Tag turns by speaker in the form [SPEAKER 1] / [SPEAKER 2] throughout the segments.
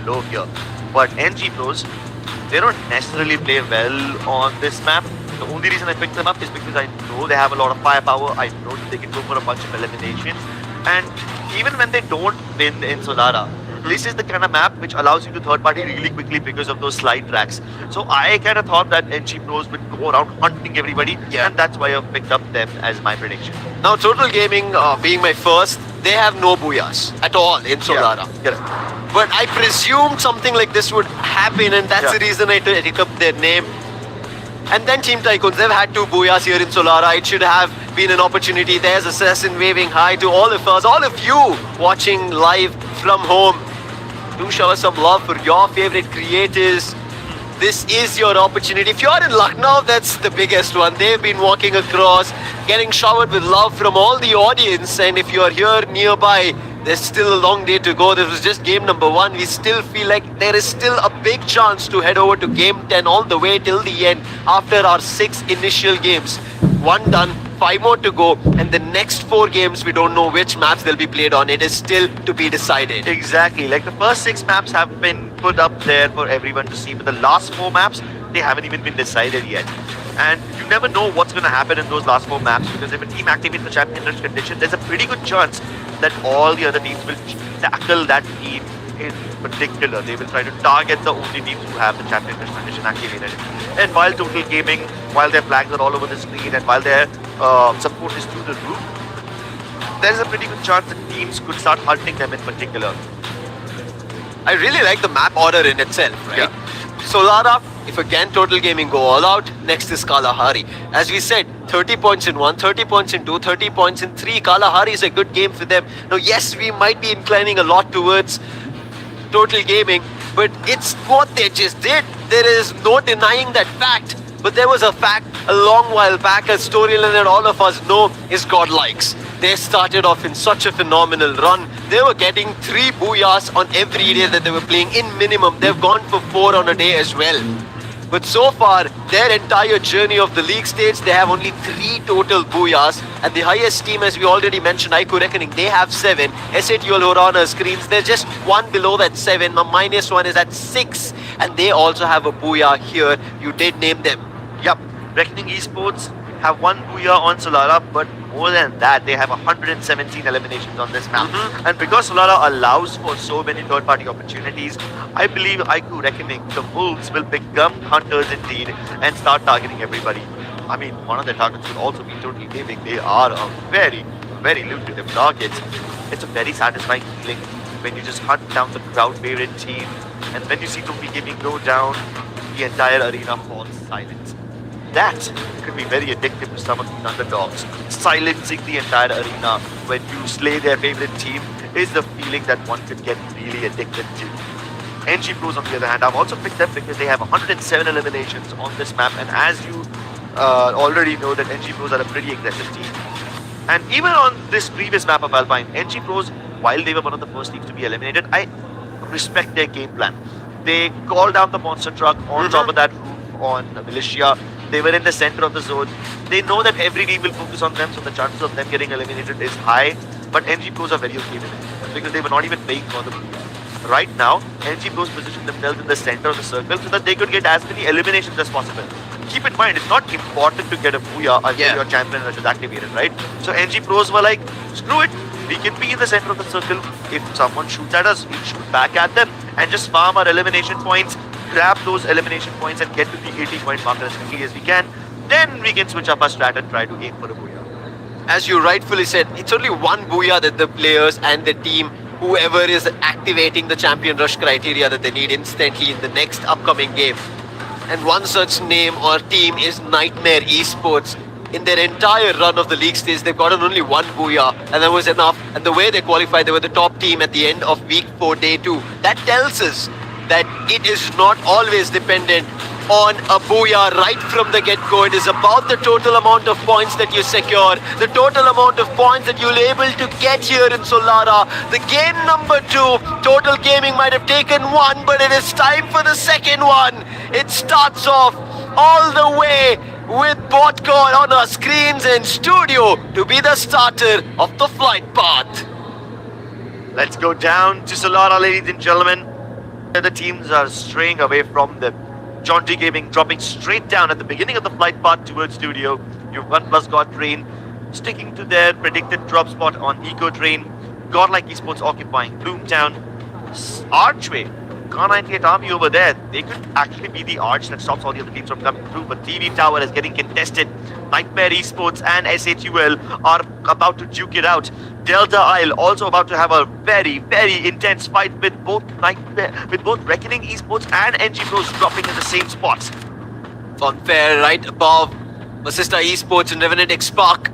[SPEAKER 1] low here. But NG Pros, they don't necessarily play well on this map. The only reason I picked them up is because I know they have a lot of firepower. I know that they can go for a bunch of eliminations. And even when they don't win in Solara, this is the kind of map which allows you to third party really quickly because of those slide tracks. So I kind of thought that NG Pros would go around hunting everybody, and that's why I picked up them as my prediction.
[SPEAKER 2] Now, Total Gaming being my first, they have no booyahs at all in Solara.
[SPEAKER 1] Yeah.
[SPEAKER 2] But I presumed something like this would happen, and that's the reason I took up their name. And then Team Tycoons, they've had 2 booyahs here in Solara. It should have been an opportunity. There's Assassin waving hi to all of us, all of you watching live from home. Do show us some love for your favorite creators. This is your opportunity. If you're in Lucknow, that's the biggest one. They've been walking across, getting showered with love from all the audience. And if you're here nearby, there's still a long day to go. This was just game number 1. We still feel like there is still a big chance to head over to game 10 all the way till the end after our 6 initial games. 1 done, 5 more to go, and the next 4 games, we don't know which maps they'll be played on. It is still to be decided.
[SPEAKER 1] Exactly. Like the first 6 maps have been put up there for everyone to see, but the last 4 maps, they haven't even been decided yet. And you never know what's going to happen in those last 4 maps, because if a team activates the champion rush condition, there's a pretty good chance that all the other teams will tackle that team in particular. They will try to target the only teams who have the champion rush condition activated. And while Total Gaming, while their flags are all over the screen, and while their support is through the roof, there's a pretty good chance that teams could start hunting them in particular.
[SPEAKER 2] I really like the map order in itself, right?
[SPEAKER 1] Yeah.
[SPEAKER 2] Solara, if again Total Gaming go all out, next is Kalahari. As we said, 30 points in 1, 30 points in 2, 30 points in 3. Kalahari is a good game for them. Now, yes, we might be inclining a lot towards Total Gaming, but it's what they just did. There is no denying that fact. But there was a fact a long while back, a storyline that all of us know is Godlikes. They started off in such a phenomenal run. They were getting 3 booyahs on every day that they were playing in minimum. They've gone for 4 on a day as well. But so far, their entire journey of the league stage, they have only 3 total booyahs. And the highest team, as we already mentioned, IQ Reckoning, they have 7. SATUL Horana screens, they're just 1 below that 7. The minus 1 is at 6. And they also have a booyah here. You did name them.
[SPEAKER 1] Yup. Reckoning Esports have 1 booyah on Solara, but more than that, they have 117 eliminations on this map. And because Solara allows for so many third-party opportunities, I believe IQ Reckoning, the Wolves, will become hunters indeed and start targeting everybody. I mean, one of their targets will also be Total Gaming. They are a very, very lucrative target. It's a very satisfying feeling when you just hunt down the crowd favorite team, and when you see Total Gaming go down, the entire arena falls silent. That could be very addictive to some of these underdogs. Silencing the entire arena when you slay their favorite team is the feeling that one could get really addicted to. NG Pros, on the other hand, I've also picked them because they have 107 eliminations on this map, and as you already know, that NG Pros are a pretty aggressive team. And even on this previous map of Alpine, NG Pros, while they were one of the first teams to be eliminated, I respect their game plan. They called down the monster truck on top of that roof on Militia. They were in the center of the zone. They know that every team will focus on them, so the chances of them getting eliminated is high. But NG Pros are very okay with it because they were not even playing for the booyah. Right now, NG Pros position themselves in the center of the circle so that they could get as many eliminations as possible. Keep in mind, it's not important to get a booyah until your champion rush is activated, right? So NG Pros were like, screw it. We can be in the center of the circle. If someone shoots at us, we shoot back at them and just farm our elimination points, grab those elimination points and get to the 80-point marker as quickly as we can. Then we can switch up our strat and try to aim for a booyah.
[SPEAKER 2] As you rightfully said, it's only 1 booyah that the players and the team, whoever is activating the champion rush criteria, that they need instantly in the next upcoming game. And one such name or team is Nightmare Esports. In their entire run of the league stage, they've gotten only 1 booyah, and that was enough. And the way they qualified, they were the top team at the end of week 4, day 2. That tells us that it is not always dependent on a booyah right from the get-go. It is about the total amount of points that you secure, the total amount of points that you're able to get here in Solara. The game number 2, Total Gaming might have taken 1, but it is time for the second one. It starts off all the way with Botcon on our screens and studio to be the starter of the flight path.
[SPEAKER 1] Let's go down to Solara, ladies and gentlemen. The teams are straying away from them. Jaunty Gaming dropping straight down at the beginning of the flight path towards Studio. You've OnePlus God Train sticking to their predicted drop spot on Eco Train. Godlike Esports occupying Boomtown. Archway. Car98 Army over there. They could actually be the arch that stops all the other teams from coming through. But TV Tower is getting contested. Nightmare Esports and SHUL are about to duke it out. Delta Isle also about to have a very, very intense fight with both Reckoning Esports and NG Pros dropping in the same spots.
[SPEAKER 2] Funfair right above Vasista Esports and Revenant X Spark.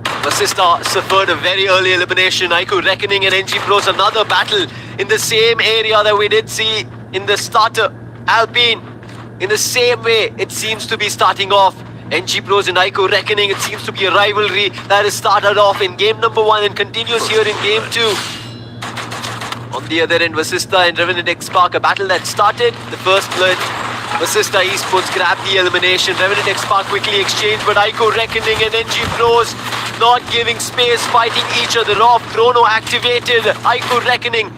[SPEAKER 2] Vasista suffered a very early elimination. Aiku Reckoning and NG Pros another battle in the same area that we did see in the starter. Alpine, in the same way, it seems to be starting off. NG Pros and Aiku Reckoning, it seems to be a rivalry that has started off in game number 1 and continues here in game 2. On the other end, Vasista and Revenant X Spark, a battle that started the first blood. Vasista Esports grabbed the elimination. Revenant X Spark quickly exchanged, but Aiku Reckoning and NG Pros not giving space, fighting each other off. Chrono activated. Aiku Reckoning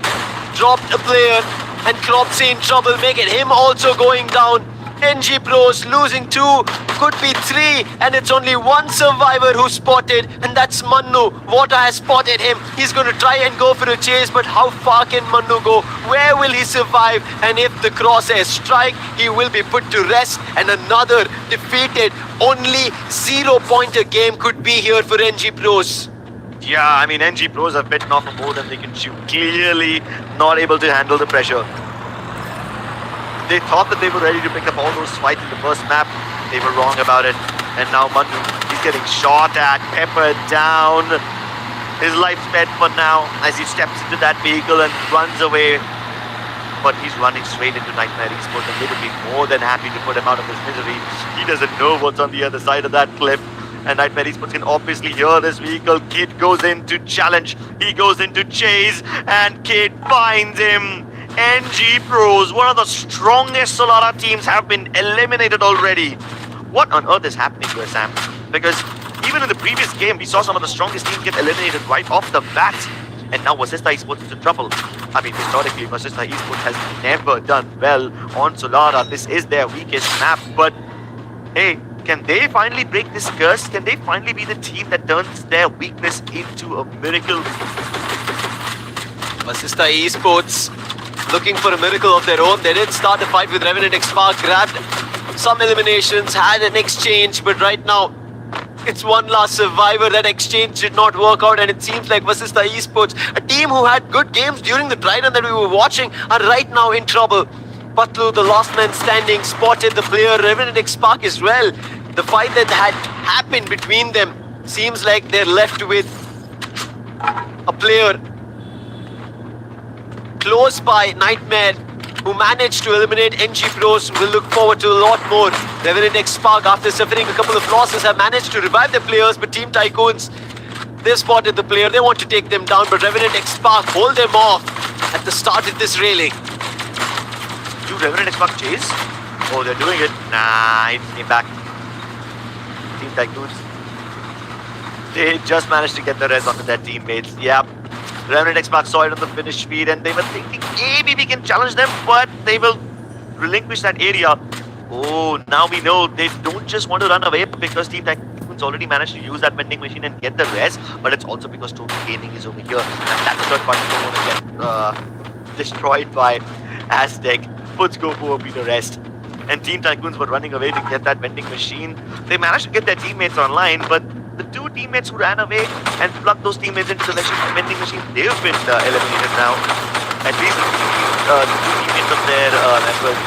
[SPEAKER 2] dropped a player, and Cropsy in trouble, making him also going down. NG Pros losing 2, could be 3, and it's only one survivor who's spotted, and that's Mannu. Water has spotted him. He's going to try and go for a chase, but how far can Mannu go? Where will he survive? And if the crosshairs strike, he will be put to rest, and another defeated. Only 0-pointer game could be here for NG Pros.
[SPEAKER 1] Yeah, I mean, NG Pros have bitten off more than they can chew. Clearly not able to handle the pressure. They thought that they were ready to pick up all those fights in the first map. They were wrong about it. And now Mannu, he's getting shot at, peppered down. His life's spent for now as he steps into that vehicle and runs away. But he's running straight into Nightmare Esports, and they would be more than happy to put him out of his misery. He doesn't know what's on the other side of that cliff. And Nightmare Esports can obviously hear this vehicle. Kid goes in to challenge. He goes in to chase, and Kid finds him. NG Pros, one of the strongest Solara teams, have been eliminated already. What on earth is happening here, Sam? Because even in the previous game, we saw some of the strongest teams get eliminated right off the bat. And now Vasista Esports is in trouble. I mean, historically, Vasista Esports has never done well on Solara. This is their weakest map. But hey, can they finally break this curse? Can they finally be the team that turns their weakness into a miracle?
[SPEAKER 2] Vasista Esports looking for a miracle of their own. They did start a fight with Revenant X Spark, grabbed some eliminations, had an exchange, but right now it's one last survivor. That exchange did not work out, and it seems like Vasista Esports, a team who had good games during the dry run that we were watching, are right now in trouble. Patlu, the last man standing, spotted the player. Revenant X Spark as well. The fight that had happened between them seems like they're left with a player close by. Nightmare, who managed to eliminate NG Pros, will look forward to a lot more. Revenant X Spark, after suffering a couple of losses, have managed to revive their players, but Team Tycoons, they spotted the player. They want to take them down, but Revenant X Spark hold them off at the start of this railing.
[SPEAKER 1] Do Revenant X Spark chase? Oh, they're doing it. Nah, he came back. Team Tycoons, they just managed to get the res onto their teammates. Yep. Revenant X Spark saw it on the finish speed, and they were thinking maybe we can challenge them, but they will relinquish that area. Oh, now we know they don't just want to run away because Team Tycoons already managed to use that vending machine and get the res, but it's also because Total Gaming is over here, and that's the third party don't want to get destroyed by Aztec. Puts Goku over the rest. And Team Tycoons were running away to get that vending machine. They managed to get their teammates online, but the two teammates who ran away and plugged those teammates into the vending machine, they've been eliminated now. At least the two teammates of their members,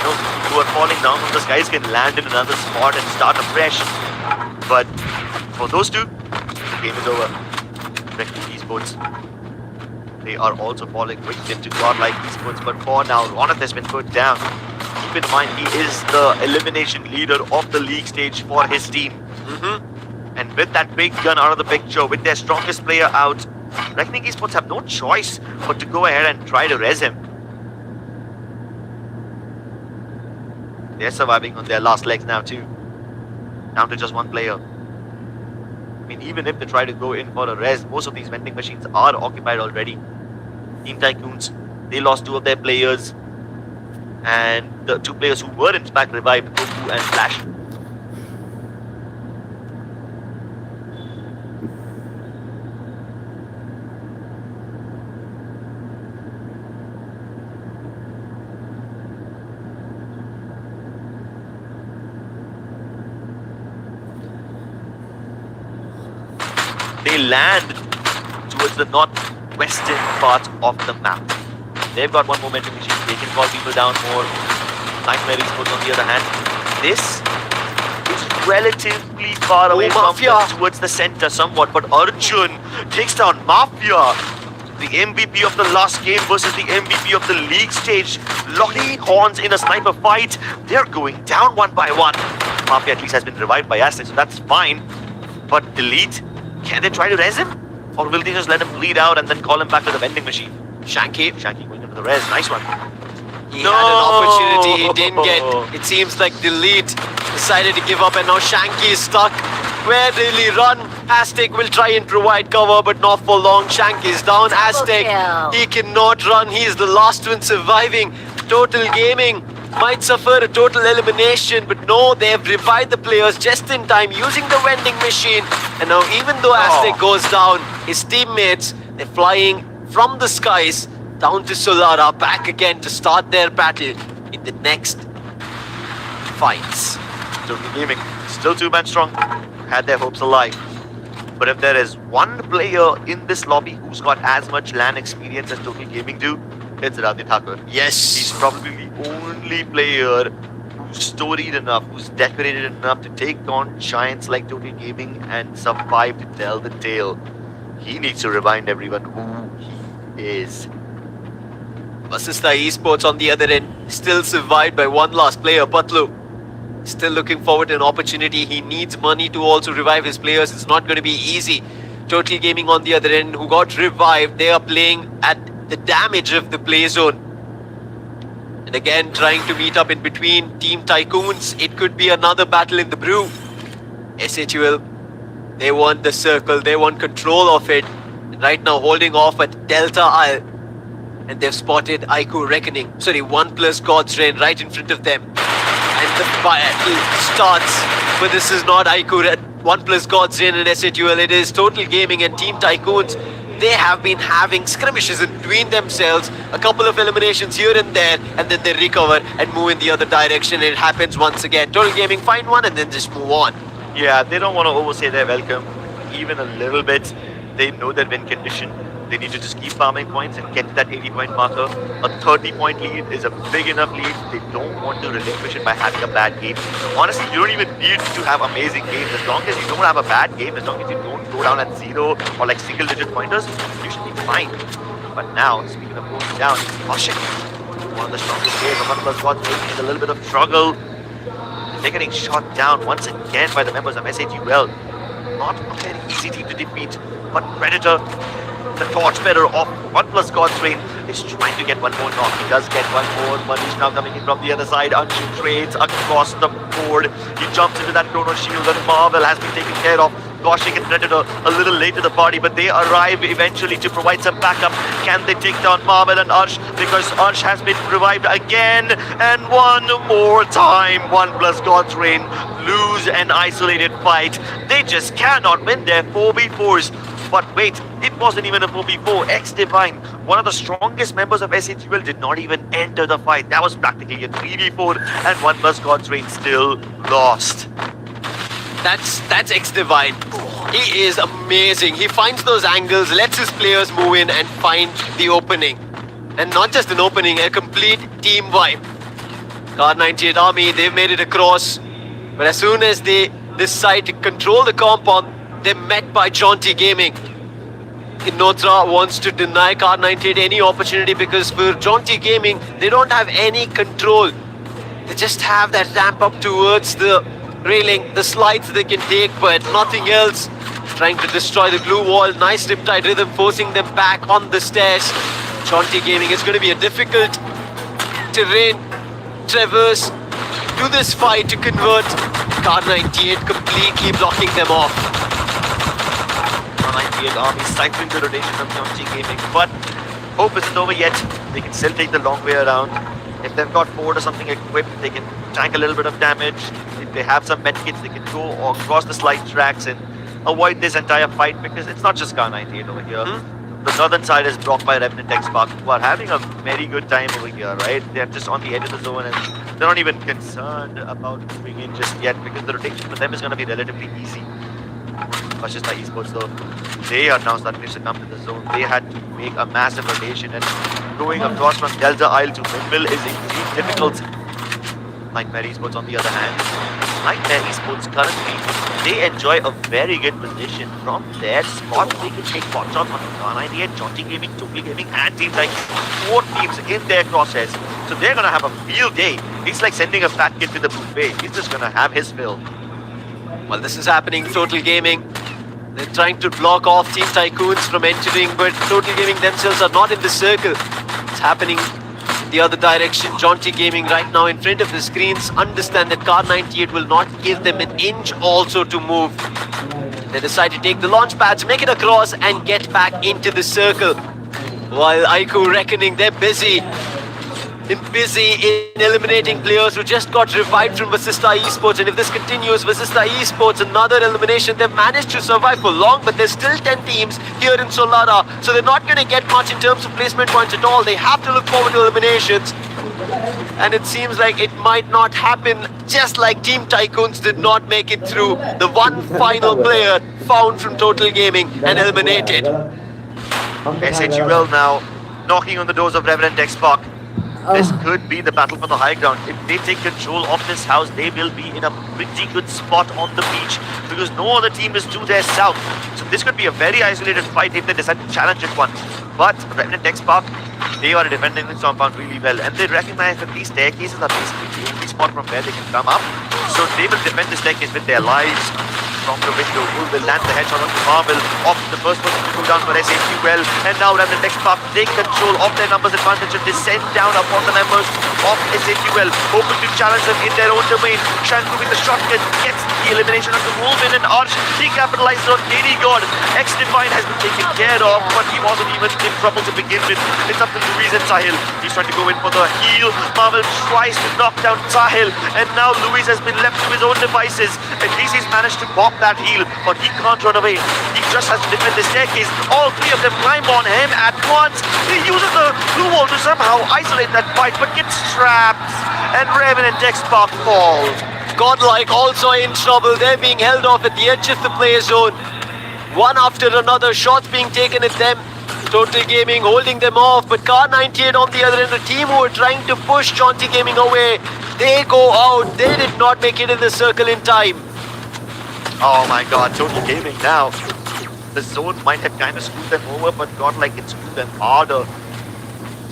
[SPEAKER 1] who are falling down from the skies can land in another spot and start afresh. But for those two, the game is over. Reckoning Esports, they are also falling victim to Godlike Esports, but for now, Ronath has been put down. Keep in mind, he is the elimination leader of the league stage for his team. And with that big gun out of the picture, with their strongest player out, Reckoning Esports have no choice but to go ahead and try to res him. They're surviving on their last legs now too. Down to just one player. I mean, even if they try to go in for a res, most of these vending machines are occupied already. Team Tycoons, they lost two of their players. And the two players who were in fact revived, Goku and Flash. They land towards the northwestern part of the map. They've got one momentum machine. They can call people down more. Nightmare Esports, on the other hand, this is relatively far away from
[SPEAKER 2] Mafia
[SPEAKER 1] them, towards the center somewhat. But Arjun takes down Mafia, the MVP of the last game versus the MVP of the league stage, locking horns in a sniper fight. They're going down one by one. Mafia at least has been revived by Aztec, so that's fine. But Delete, can they try to res him? Or will they just let him bleed out and then call him back to the vending machine? Shanky going into the res, nice one.
[SPEAKER 2] He had an opportunity he didn't get. It seems like Delete decided to give up and now Shanky is stuck. Where will he run? Aztec will try and provide cover, but not for long. Shanky is down. Aztec, he cannot run. He is the last one surviving. Total Gaming might suffer a total elimination, but no, they have revived the players just in time using the vending machine. And now even though Aztec goes down, his teammates, they're flying from the skies down to Solara, back again to start their battle in the next fights.
[SPEAKER 1] Total Gaming, still 2-man strong, had their hopes alive. But if there is one player in this lobby who's got as much LAN experience as Total Gaming do, it's Radhi Thakur.
[SPEAKER 2] Yes.
[SPEAKER 1] He's probably the only player who's storied enough, who's decorated enough to take on giants like Total Gaming and survive to tell the tale. He needs to remind everyone who he is.
[SPEAKER 2] Vasista Esports on the other end, still survived by one last player, Patlu. Still looking forward to an opportunity. He needs money to also revive his players. It's not going to be easy. Total Gaming on the other end, who got revived, they are playing at the damage of the play zone. And again, trying to meet up in between Team Tycoons. It could be another battle in the brew. SHUL, they want the circle, they want control of it. And right now holding off at Delta Isle. And they've spotted Aiku Reckoning. Sorry, OnePlus God's Reign right in front of them. And the battle starts. But this is not Aiku, OnePlus God's Reign and SHUL. It is Total Gaming and Team Tycoons. They have been having skirmishes in between themselves. A couple of eliminations here and there. And then they recover and move in the other direction. It happens once again. Total Gaming find one and then just move on.
[SPEAKER 1] Yeah, they don't want to overstay their welcome even a little bit. They know their win condition. They need to just keep farming points and get to that 80-point marker. A 30-point lead is a big enough lead. They don't want to relinquish it by having a bad game. Honestly, you don't even need to have amazing games. As long as you don't have a bad game, as long as you don't go down at 0 or like single-digit pointers, you should be fine. But now, speaking of going down, Oshik, one of the strongest players of OnePlus God's Reign, in a little bit of struggle. They're getting shot down once again by the members of SHUL. Not a very easy team to defeat, but Predator, the torchbearer of OnePlus God's Reign, is trying to get one more knock. He does get one more. Manish now coming in from the other side. Anshu trades across the board. He jumps into that Chrono Shield and Marvel has been taken care of. Goshik and Predator a little late to the party, but they arrive eventually to provide some backup. Can they take down Marvel and Arsh? Because Arsh has been revived again. And one more time, OnePlus God's Reign lose an isolated fight. They just cannot win their 4v4s. But wait, it wasn't even a 4v4. X-Divine, one of the strongest members of SHUL, did not even enter the fight. That was practically a 3v4, and OnePlus God's Reign still lost.
[SPEAKER 2] That's X-Divine. He is amazing. He finds those angles, lets his players move in and find the opening. And not just an opening, a complete team vibe. Car 98 Army, they've made it across. But as soon as they decide to control the compound, they're met by Jaunty Gaming. Inotra wants to deny Car 98 any opportunity because for Jaunty Gaming, they don't have any control. They just have that ramp up towards the railing, the slides they can take, but nothing else. Trying to destroy the blue wall. Nice Riptide Rhythm forcing them back on the stairs. Jaunty Gaming is going to be a difficult terrain traverse to this fight to convert. Car 98 completely blocking them off.
[SPEAKER 1] Car 98 Army stifling the rotation of Jaunty Gaming, but hope isn't over yet. They can still take the long way around. If they've got board or something equipped, they can tank a little bit of damage. If they have some medkits, they can go across the slide tracks and avoid this entire fight, because it's not just Car 98 over here. The northern side is blocked by Revenant X Spark, who are having a very good time over here, right? They're just on the edge of the zone and they're not even concerned about moving in just yet, because the rotation for them is going to be relatively easy. Manchester Esports though, they are now starting to succumb to the zone. They had to make a massive rotation, and going across from Delta Isle to Windmill is indeed difficult. Nightmare Esports on the other hand, Nightmare Esports currently, they enjoy a very good position from their spot. They can take pot shots on Car98, Jaunty Gaming, Total Gaming and Team Tycoon. 4 teams in their crosshairs. So they're going to have a field day. It's like sending a fat kid to the buffet. He's just going to have his fill.
[SPEAKER 2] Well, this is happening. Total Gaming, they're trying to block off Team Tycoons from entering, but Total Gaming themselves are not in the circle. It's happening the other direction. Jaunty Gaming right now in front of the screens understand that Car 98 will not give them an inch also to move. They decide to take the launch pads, make it across and get back into the circle. While Aiku Reckoning, they're busy in eliminating players who just got revived from Vasista Esports, and if this continues, Vasista Esports, another elimination. They've managed to survive for long, but there's still 10 teams here in Solara, so they're not going to get much in terms of placement points at all. They have to look forward to eliminations, and it seems like it might not happen, just like Team Tycoons did not make it through. The one final player found from Total Gaming and eliminated.
[SPEAKER 1] SHUL now knocking on the doors of Revenant X Spark. This could be the battle for the high ground. If they take control of this house, they will be in a pretty good spot on the beach, because no other team is to their south. So this could be a very isolated fight if they decide to challenge it one. But Revenant X Spark, they are defending this compound really well, and they recognize that these staircases are basically the only spot from where they can come up. So they will defend the staircase with their lives. From the window, Bull will land the headshot on Marvel, off the first person to go down for SHUL, and now Revenant X Spark take control of their numbers advantage and descend down upon the members of SHUL, hoping to challenge them in their own domain. Shanku with the shotgun gets the elimination of the Wolven, and Arch, he capitalized on KD God. X-Divine has been taken care of, but he wasn't even in trouble to begin with. It's up to Luis and Sahil. He's trying to go in for the heal. Marvel tries to knock down Sahil, and now Luis has been left to his own devices. At least he's managed to pop that heal, but he can't run away. He just has to defend the staircase. All 3 of them climb on him at once. He uses the blue wall to somehow isolate that fight, but gets trapped, and Revenant X Spark falls.
[SPEAKER 2] Godlike also in trouble. They're being held off at the edge of the play zone. One after another, shots being taken at them. Total Gaming holding them off, but Car 98 on the other end, a team who are trying to push Jaunty Gaming away. They go out. They did not make it in the circle in time.
[SPEAKER 1] Oh my god, Total Gaming now. The zone might have kind of screwed them over, but Godlike can screw them harder.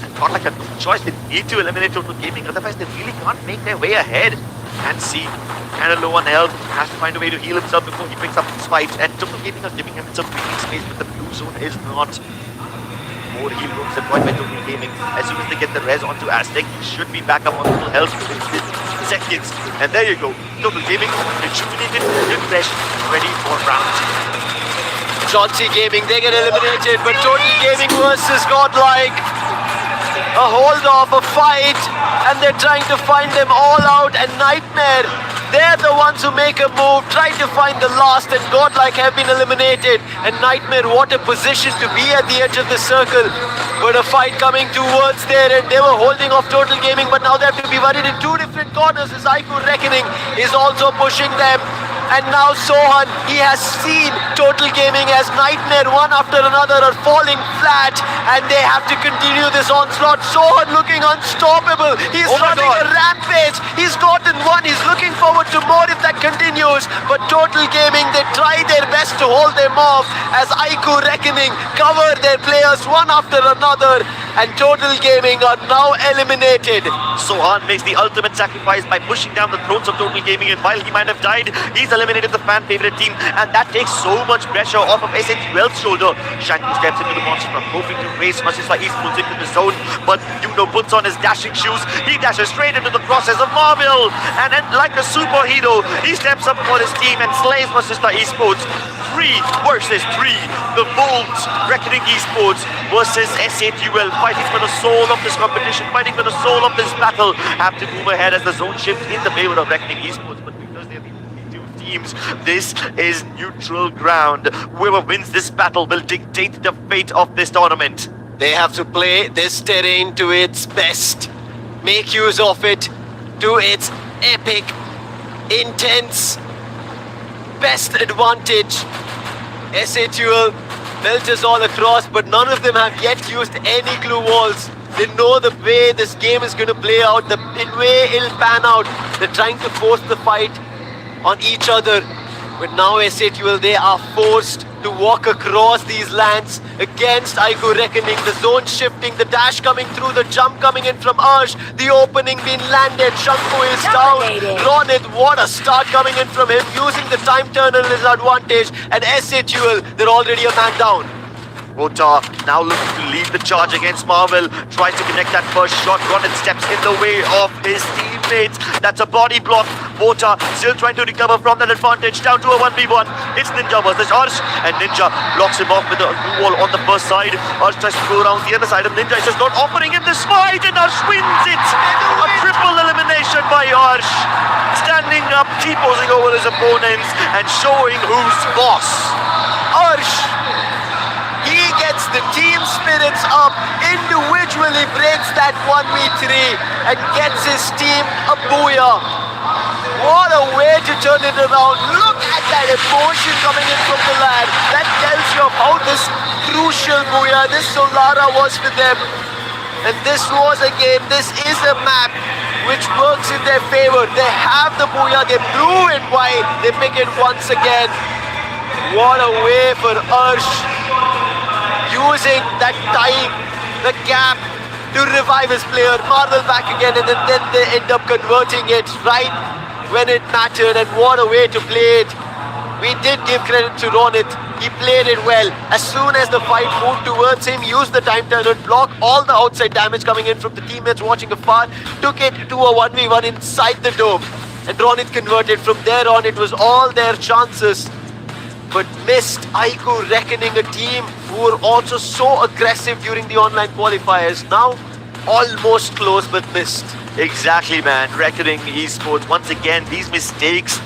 [SPEAKER 1] And Godlike have no choice. They need to eliminate Total Gaming, otherwise they really can't make their way ahead. And see, kind of low on health, has to find a way to heal himself before he picks up his fight. And Total Gaming are giving him some breathing space, but the blue zone is not. More heal rooms deployed by Total Gaming. As soon as they get the res onto Aztec, he should be back up on full health within seconds. And there you go. Total Gaming, rejuvenated, refreshed, ready for round 2.
[SPEAKER 2] Jaunty Gaming, they get eliminated, but Total Gaming versus Godlike. A hold off, a fight, and they're trying to find them all out, and Nightmare, they're the ones who make a move, trying to find the last, and Godlike have been eliminated. And Nightmare, what a position to be at the edge of the circle. But a fight coming towards there, and they were holding off Total Gaming, but now they have to be worried in 2 different corners as Aiku Reckoning is also pushing them. And now Sohan, he has seen Total Gaming as Nightmare one after another are falling flat, and they have to continue this onslaught. Sohan looking unstoppable. He's running a rampage. He's gotten one. He's looking forward to more if that continues. But Total Gaming, they try their best to hold them off as Aiku Reckoning cover their players one after another. And Total Gaming are now eliminated.
[SPEAKER 1] Sohan makes the ultimate sacrifice by pushing down the throats of Total Gaming, and while he might have died, he's eliminated the fan favorite team, and that takes so much pressure off of SHUL's shoulder. Shanku steps into the monster from hoping to race Masiswa Esports into the zone, but Yuno puts on his dashing shoes. He dashes straight into the process of Marvel, and then like a superhero, he steps up for his team and slays Masiswa Esports. 3 versus 3. The Wolves, Reckoning Esports versus SATUL, fighting for the soul of this competition, fighting for the soul of this battle, have to move ahead as the zone shifts in the favor of Reckoning Esports. But because they're the only two teams, this is neutral ground. Whoever wins this battle will dictate the fate of this tournament.
[SPEAKER 2] They have to play this terrain to its best. Make use of it to its epic, intense, best advantage. SATUL built us all across, but none of them have yet used any glue walls. They know the way this game is going to play out, the way it'll pan out. They're trying to force the fight on each other. But now SATUL, they are forced to walk across these lands against Aiku Reckoning. The zone shifting, the dash coming through, the jump coming in from Arsh, the opening being landed, Shanku is down. Ronit, what a start coming in from him, using the time turner as advantage. And SATUL, they're already a man down.
[SPEAKER 1] Vota now looking to lead the charge against Marvel. Tries to connect that first shot. Ronit steps in the way of his teammates. That's a body block. Vota still trying to recover from that advantage. Down to a 1v1. It's Ninja versus Arsh. And Ninja blocks him off with the blue wall on the first side. Arsh tries to go around the other side of Ninja. He's just not offering him the smite. And Arsh wins it. A triple elimination by Arsh. Standing up, T-posing over his opponents and showing who's boss.
[SPEAKER 2] Arsh, he gets the team spirits up, individually breaks that 1v3 and gets his team a booyah. What a way to turn it around. Look at that emotion coming in from the lad. That tells you of how this crucial booyah, this Solara was for them. And this was a game, this is a map which works in their favor. They have the booyah, they blew it wide, they pick it once again. What a way for Arsh, using that time, the gap to revive his player. Marvel back again, and then they end up converting it right when it mattered. And what a way to play it. We did give credit to Ronit. He played it well. As soon as the fight moved towards him, used the time turner, block all the outside damage coming in from the teammates watching afar, took it to a 1v1 inside the dome. And Ronit converted. From there on, it was all their chances, but missed. Aiku Reckoning, a team who were also so aggressive during the online qualifiers, now almost close but missed.
[SPEAKER 1] Exactly, man. Reckoning Esports, once again, these mistakes,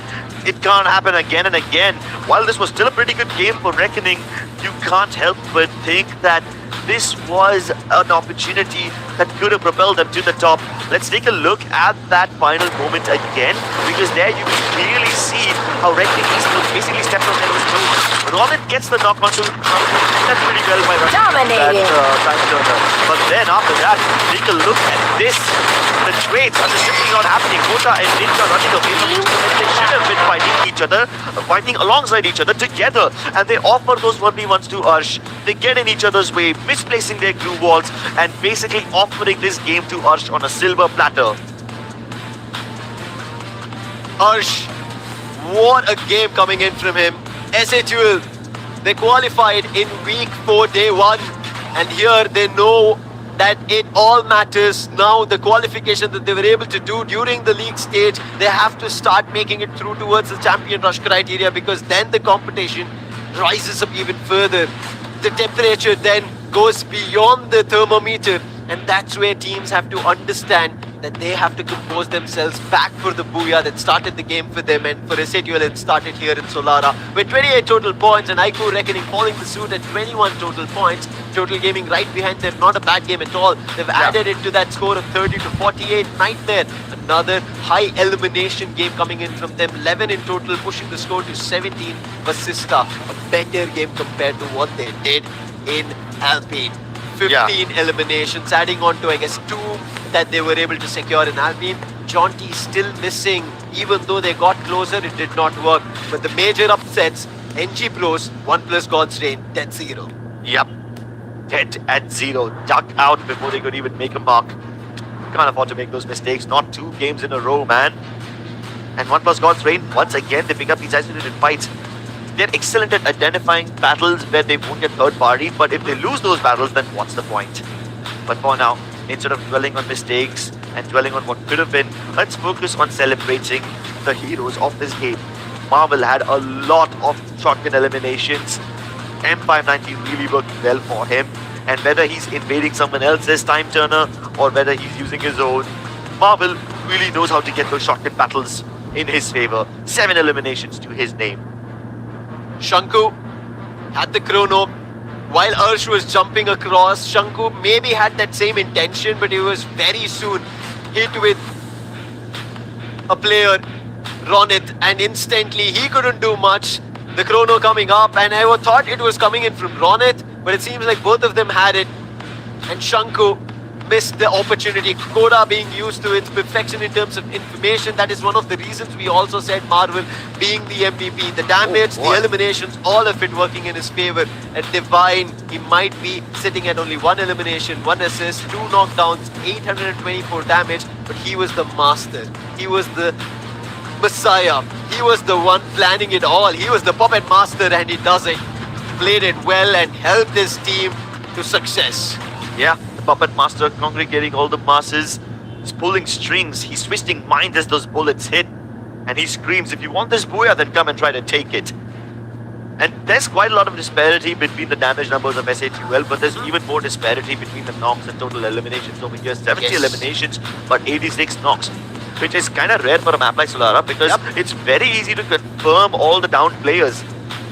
[SPEAKER 1] it can't happen again and again. While this was still a pretty good game for Reckoning, you can't help but think that this was an opportunity that could have propelled them to the top. Let's take a look at that final moment again, because there you can clearly see how Reckoning Esports basically stepped on their toes. Ronit gets the knock onto that's pretty well by
[SPEAKER 3] Dominating.
[SPEAKER 1] that time turner. But then after that, take a look at this. The trades are just simply not happening. Kota and Ninja running away from each other. They should have been fighting each other, fighting alongside each other together. And they offer those 1v1s to Arsh. They get in each other's way, misplacing their glue walls, and basically offering this game to Arsh on a silver platter.
[SPEAKER 2] Arsh, what a game coming in from him. SATUL, they qualified in week 4, day 1, and here they know that it all matters. Now the qualification that they were able to do during the league stage, they have to start making it through towards the champion rush criteria, because then the competition rises up even further. The temperature then goes beyond the thermometer, and that's where teams have to understand that they have to compose themselves back for the booyah that started the game for them. And for SATUL, it started here in Solara with 28 total points, and Aiku Reckoning following the suit at 21 total points. Total Gaming right behind them. Not a bad game at all. They've added it to that score of 30 to 48. Nightmare, another high elimination game coming in from them. 11 in total, pushing the score to 17. Vasista, a better game compared to what they did in Alpine. 15 eliminations, adding on to, I guess, 2 that they were able to secure in Alpine. Jaunty still missing. Even though they got closer, it did not work. But the major upsets, NG Pros, 1+ God's Reign, 10-0.
[SPEAKER 1] Yep. Dead at 0. Duck out before they could even make a mark. Can't afford to make those mistakes. Not 2 games in a row, man. And 1+ God's Reign, once again, they pick up these isolated fights. They're excellent at identifying battles where they won't get third party, but if they lose those battles, then what's the point? But for now, instead of dwelling on mistakes and dwelling on what could have been, let's focus on celebrating the heroes of this game. Marvel had a lot of shotgun eliminations. M590 really working well for him. And whether he's invading someone else's time turner or whether he's using his own, Marvel really knows how to get those shotgun battles in his favor. 7 eliminations to his name.
[SPEAKER 2] Shanku had the chrono. While Ursh was jumping across, Shanku maybe had that same intention, but he was very soon hit with a player, Ronit, and instantly he couldn't do much. The chrono coming up, and I thought it was coming in from Ronit, but it seems like both of them had it, and Shanku missed the opportunity. Koda being used to its perfection in terms of information. That is one of the reasons we also said Marvel being the MVP. The damage, the eliminations, all of it working in his favor. And Divine, he might be sitting at only 1 elimination, 1 assist, 2 knockdowns, 824 damage, but he was the master. He was the Messiah. He was the one planning it all. He was the puppet master, and he does it. Played it well and helped his team to success.
[SPEAKER 1] Yeah, the puppet master congregating all the masses. He's pulling strings. He's twisting minds as those bullets hit. And he screams, if you want this booyah, then come and try to take it. And there's quite a lot of disparity between the damage numbers of SATUL, but there's even more disparity between the knocks and total eliminations over here. 70 eliminations, but 86 knocks, which is kind of rare for a map like Solara because it's very easy to confirm all the downed players.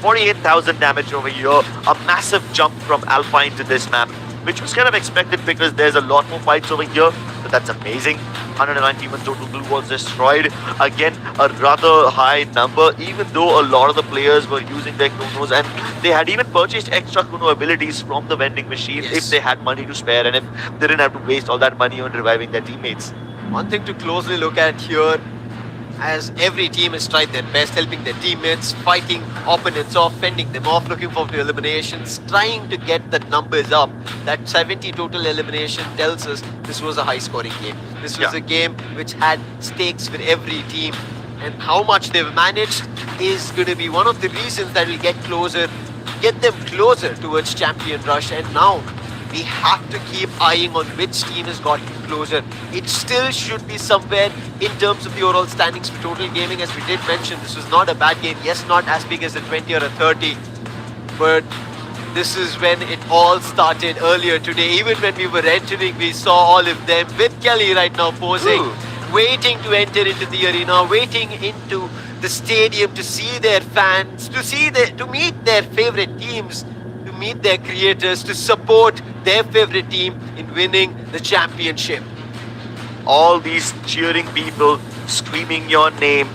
[SPEAKER 1] 48,000 damage over here, a massive jump from Alpine to this map, which was kind of expected because there's a lot more fights over here, but that's amazing. 191 total blue walls destroyed. Again, a rather high number, even though a lot of the players were using their chronos and they had even purchased extra chrono abilities from the vending machine if they had money to spare and if they didn't have to waste all that money on reviving their teammates.
[SPEAKER 2] One thing to closely look at here, as every team has tried their best, helping their teammates, fighting opponents off, fending them off, looking for the eliminations, trying to get the numbers up. That 70 total elimination tells us this was a high-scoring game. This was a game which had stakes for every team. And how much they've managed is going to be one of the reasons that will get them closer towards Champion Rush. And now we have to keep eyeing on which team has got closer. It still should be somewhere in terms of the overall standings for Total Gaming. As we did mention, this was not a bad game. Yes, not as big as a 20 or a 30, but this is when it all started earlier today. Even when we were entering, we saw all of them with Kelly right now posing, waiting to enter into the arena, waiting into the stadium to see their fans, to meet their favorite teams, to meet their creators, to support their favorite team in winning the championship.
[SPEAKER 1] All these cheering people, screaming your name,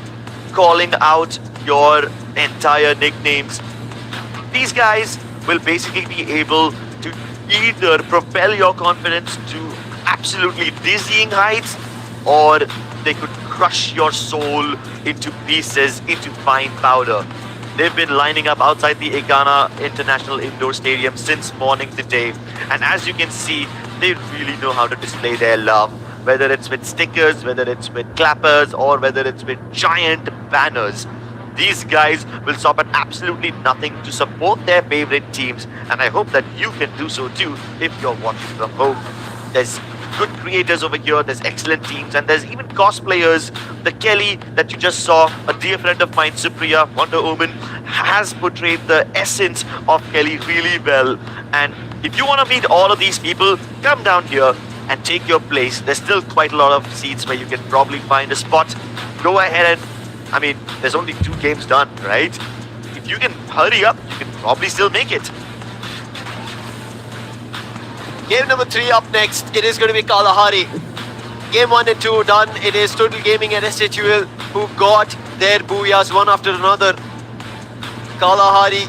[SPEAKER 1] calling out your entire nicknames. These guys will basically be able to either propel your confidence to absolutely dizzying heights, or they could crush your soul into pieces, into fine powder. They've been lining up outside the Egana International Indoor Stadium since morning today. And as you can see, they really know how to display their love. Whether it's with stickers, whether it's with clappers, or whether it's with giant banners. These guys will stop at absolutely nothing to support their favorite teams. And I hope that you can do so too if you're watching from home. There's good creators over here, there's excellent teams, and there's even cosplayers. The Kelly that you just saw, a dear friend of mine, Supriya, Wonder Woman, has portrayed the essence of Kelly really well. And if you want to meet all of these people, come down here and take your place. There's still quite a lot of seats where you can probably find a spot. Go ahead and, I mean, there's only 2 games done, right? If you can hurry up, you can probably still make it.
[SPEAKER 2] Game number 3 up next. It is going to be Kalahari. Game 1 and 2 done. It is Total Gaming and SHUL who got their booyahs one after another. Kalahari,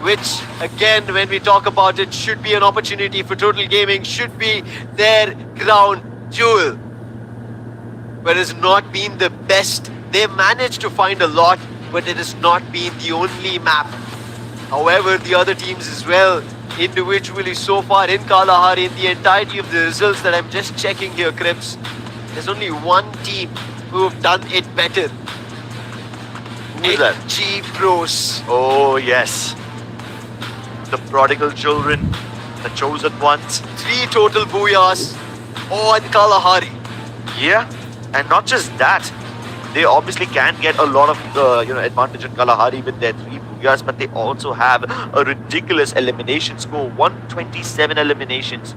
[SPEAKER 2] which again, when we talk about it, should be an opportunity for Total Gaming, should be their crown jewel. But has not been the best. They managed to find a lot, but it has not been the only map. However, the other teams as well, individually so far in Kalahari, in the entirety of the results that I'm just checking here, Crips, there's only one team who have done it better.
[SPEAKER 1] Who is that?
[SPEAKER 2] HG Pros.
[SPEAKER 1] Oh yes, the prodigal children, the chosen ones.
[SPEAKER 2] 3 total booyahs on Kalahari.
[SPEAKER 1] Yeah, and not just that, They obviously can get a lot of advantage in Kalahari with their 3 booyahs, but they also have a ridiculous elimination score, 127 eliminations.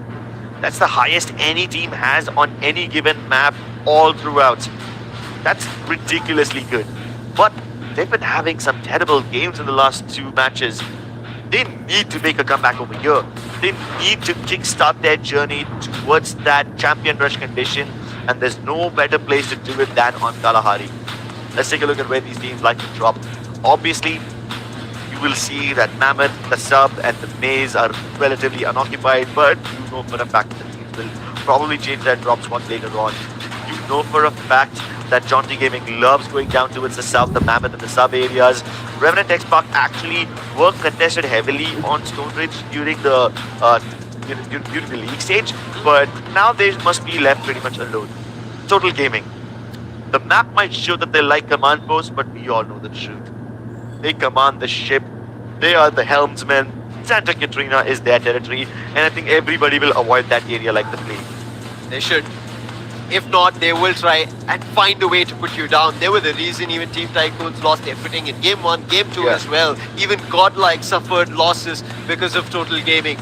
[SPEAKER 1] That's the highest any team has on any given map all throughout. That's ridiculously good. But they've been having some terrible games in the last 2 matches. They need to make a comeback over here. They need to kickstart their journey towards that champion rush condition, and there's no better place to do it than on Kalahari. Let's take a look at where these teams like to drop. Obviously, you will see that Mammoth, the Sub, and the Maze are relatively unoccupied, but you know for a fact that the teams will probably change their drop spot later on. You know for a fact that Jaunty Gaming loves going down towards the south, the Mammoth and the Sub areas. Revenant X Park actually were contested heavily on Stone Ridge during the league stage, but now they must be left pretty much alone. Total Gaming. The map might show that they like command posts, but we all know the truth. They command the ship. They are the helmsmen. Santa Katrina is their territory, and I think everybody will avoid that area like the plague.
[SPEAKER 2] They should. If not, they will try and find a way to put you down. They were the reason even Team Tycoons lost their footing in Game 1, Game 2 as well. Even Godlike suffered losses because of Total Gaming.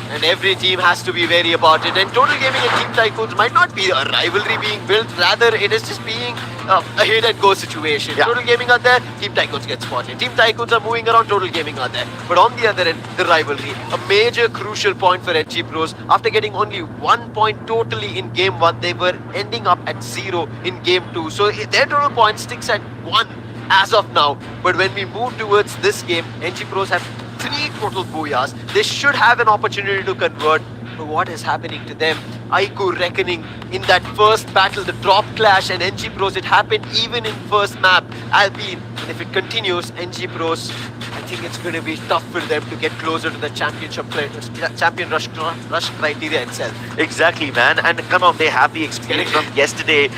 [SPEAKER 2] And every team has to be wary about it. And Total Gaming and Team Tycoons might not be a rivalry being built, rather it is just being a hit and go situation. Total Gaming are there, Team Tycoons get spotted. Team Tycoons are moving around, Total Gaming are there. But on the other end, the rivalry, a major crucial point for NG Pros. After getting only 1 point totally in Game 1, they were ending up at 0 in Game 2. So their total point sticks at 1 as of now. But when we move towards this game, NG Pros have 3 total booyahs. They should have an opportunity to convert. But what is happening to them? Aiku reckoning in that first battle, the drop clash, and NG Pros, it happened even in first map. Albeit, if it continues, NG Pros, I think it's going to be tough for them to get closer to the champion rush criteria itself.
[SPEAKER 1] Exactly, man. And come on, they have the experience from yesterday.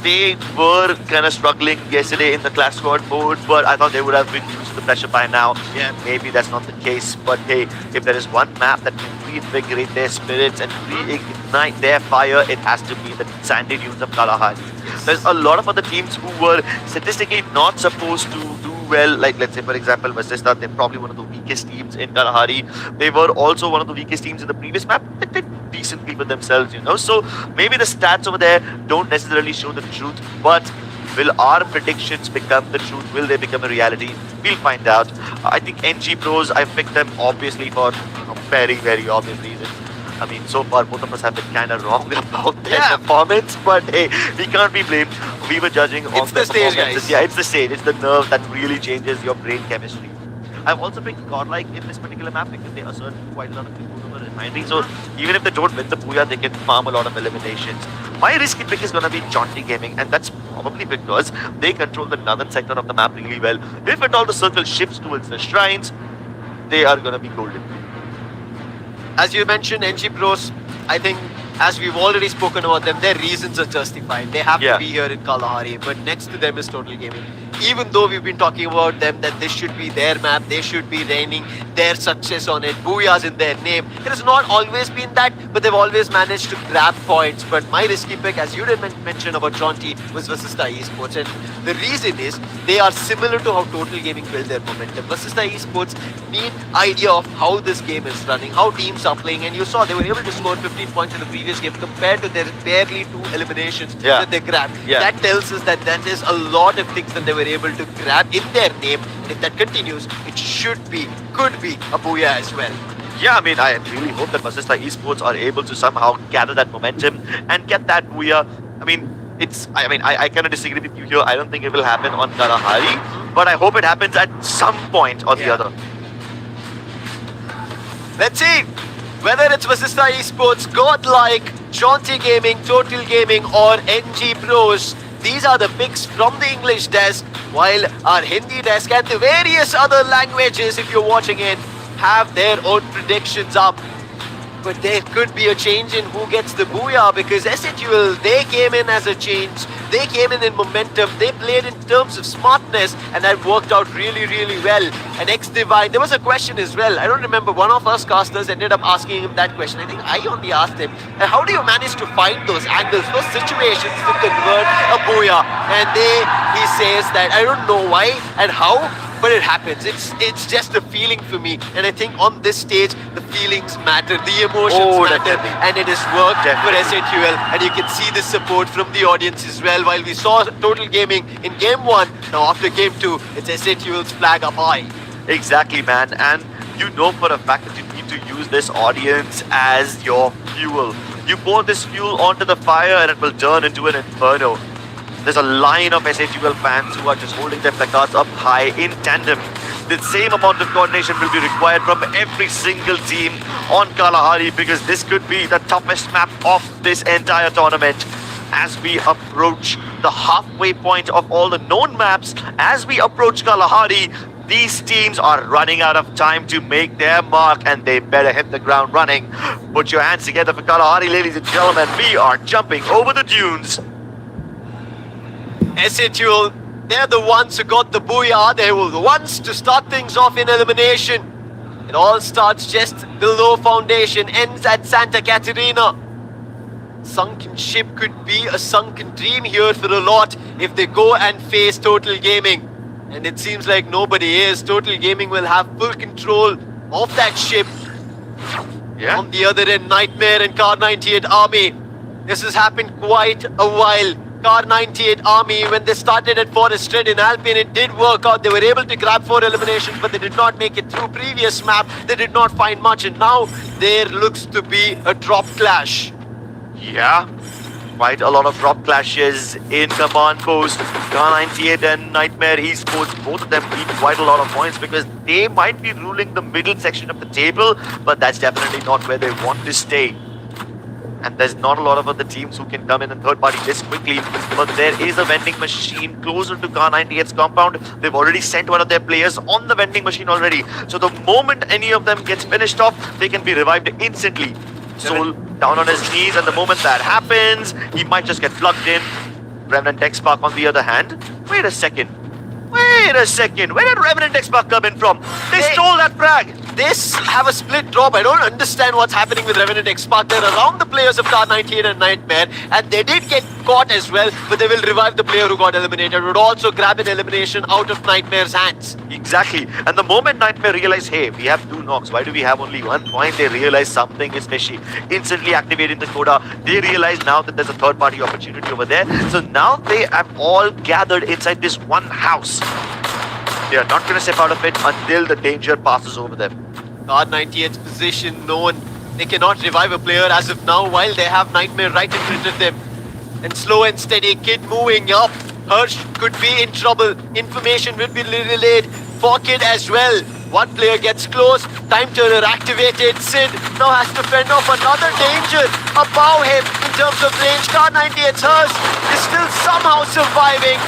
[SPEAKER 1] They were kind of struggling yesterday in the Clash Squad mode, but I thought they would have been used to the pressure by now.
[SPEAKER 2] Yeah.
[SPEAKER 1] Maybe that's not the case, but hey, if there is one map that can reinvigorate their spirits and reignite their fire, it has to be the sandy dunes of Kalahari. There's a lot of other teams who were statistically not supposed to do well, like let's say for example Vasista, they're probably one of the weakest teams in Kalahari. They were also one of the weakest teams in the previous map. They did decently for themselves, so maybe the stats over there don't necessarily show the truth, but will our predictions become the truth? Will they become a reality? We'll find out. I think NG Pros, I picked them obviously for very, very obvious reasons. I mean, so far both of us have been kind of wrong about their performance, but hey, we can't be blamed. We were judging on
[SPEAKER 2] the stage, guys.
[SPEAKER 1] Yeah, it's the stage. It's the nerve that really changes your brain chemistry. I've also picked Godlike in this particular map because they assert quite a lot of control over refinery. So even if they don't win the Booyah, they can farm a lot of eliminations. My risky pick is going to be Jaunty Gaming, and that's probably because they control the northern sector of the map really well. If at all the circle shifts towards the shrines, they are going to be golden.
[SPEAKER 2] As you mentioned, NG Pros, I think, as we've already spoken about them, their reasons are justified. They have to be here in Kalahari, but next to them is Total Gaming. Even though we've been talking about them that this should be their map, they should be raining their success on it, booyahs in their name. It has not always been that, but they've always managed to grab points. But my risky pick, as you did mention about Jaunty, was Vasista Esports. And the reason is, they are similar to how Total Gaming built their momentum. Vasista Esports need idea of how this game is running, how teams are playing, and you saw they were able to score 15 points in the previous game compared to their barely 2 eliminations that they grabbed. That tells us that there's a lot of things that they were able to grab in their name. And if that continues, it could be a booyah as well.
[SPEAKER 1] Yeah, I mean, I really hope that Vasista Esports are able to somehow gather that momentum and get that booyah. I mean, I kind of disagree with you here. I don't think it will happen on Kalahari, but I hope it happens at some point or the other.
[SPEAKER 2] Let's see whether it's Vasista Esports, Godlike, Jaunty Gaming, Total Gaming, or NG Pros. These are the picks from the English desk, while our Hindi desk and the various other languages, if you're watching it, have their own predictions up. But there could be a change in who gets the booyah, because SHUL, they came in as a change They came in momentum, they played in terms of smartness, and that worked out really, really well. And X-Divine, there was a question as well. I don't remember, one of us casters ended up asking him that question. I think I only asked him, how do you manage to find those angles, those situations to convert a booyah? And he says that, I don't know why and how, but it happens. It's just a feeling for me. And I think on this stage, the feelings matter, the emotions matter,
[SPEAKER 1] definitely.
[SPEAKER 2] and it has worked for SATUL. And you can see the support from the audience as well. While we saw Total Gaming in Game 1, now after Game 2, it's SATUL's flag up high.
[SPEAKER 1] Exactly, man. And you know for a fact that you need to use this audience as your fuel. You pour this fuel onto the fire and it will turn into an inferno. There's a line of SATUL fans who are just holding their placards up high in tandem. The same amount of coordination will be required from every single team on Kalahari, because this could be the toughest map of this entire tournament. As we approach the halfway point of all the known maps, as we approach Kalahari, these teams are running out of time to make their mark, and they better hit the ground running. Put your hands together for Kalahari, ladies and gentlemen. We are jumping over the dunes.
[SPEAKER 2] SATUL, they're the ones who got the booyah. They were the ones to start things off in elimination. It all starts just below foundation, ends at Santa Caterina. Sunken ship could be a sunken dream here for a lot if they go and face Total Gaming. And it seems like nobody is. Total Gaming will have full control of that ship.
[SPEAKER 1] Yeah.
[SPEAKER 2] On the other end, Nightmare and Car 98 Army. This has happened quite a while. Car 98 Army, when they started at Forest Red in Alpine, it did work out. They were able to grab 4 eliminations, but they did not make it through. Previous map, they did not find much, and now there looks to be a drop clash.
[SPEAKER 1] Yeah, quite a lot of drop clashes in Command Post. Car 98 and Nightmare Esports, both of them need quite a lot of points because they might be ruling the middle section of the table, but that's definitely not where they want to stay. And there's not a lot of other teams who can come in and third party this quickly, but there is a vending machine closer to Car 98's compound. They've already sent one of their players on the vending machine already. So the moment any of them gets finished off, they can be revived instantly. Soul down on his knees, and the moment that happens, he might just get plugged in. Revenant X-Spark on the other hand. Wait a second. Where did Revenant X-Spark come in from? They stole that frag.
[SPEAKER 2] This have a split drop. I don't understand what's happening with Revenant X-Spark. They're around the players of Car 98 and Nightmare, and they did get caught as well, but they will revive the player who got eliminated. Would also grab an elimination out of Nightmare's hands.
[SPEAKER 1] Exactly. And the moment Nightmare realized, hey, we have 2 knocks, why do we have only 1 point? They realize something is fishy. Instantly activating the Coda. They realize now that there's a third party opportunity over there. So now they have all gathered inside this one house. They are not going to step out of it until the danger passes over them.
[SPEAKER 2] Car 98's position known. They cannot revive a player as of now while they have Nightmare right in front of them. And slow and steady, Kid moving up. Hirsch could be in trouble. Information will be relayed for Kid as well. One player gets close. Time turner activated. Sid now has to fend off another danger above him in terms of range. Car 98's Hirsch is still somehow surviving.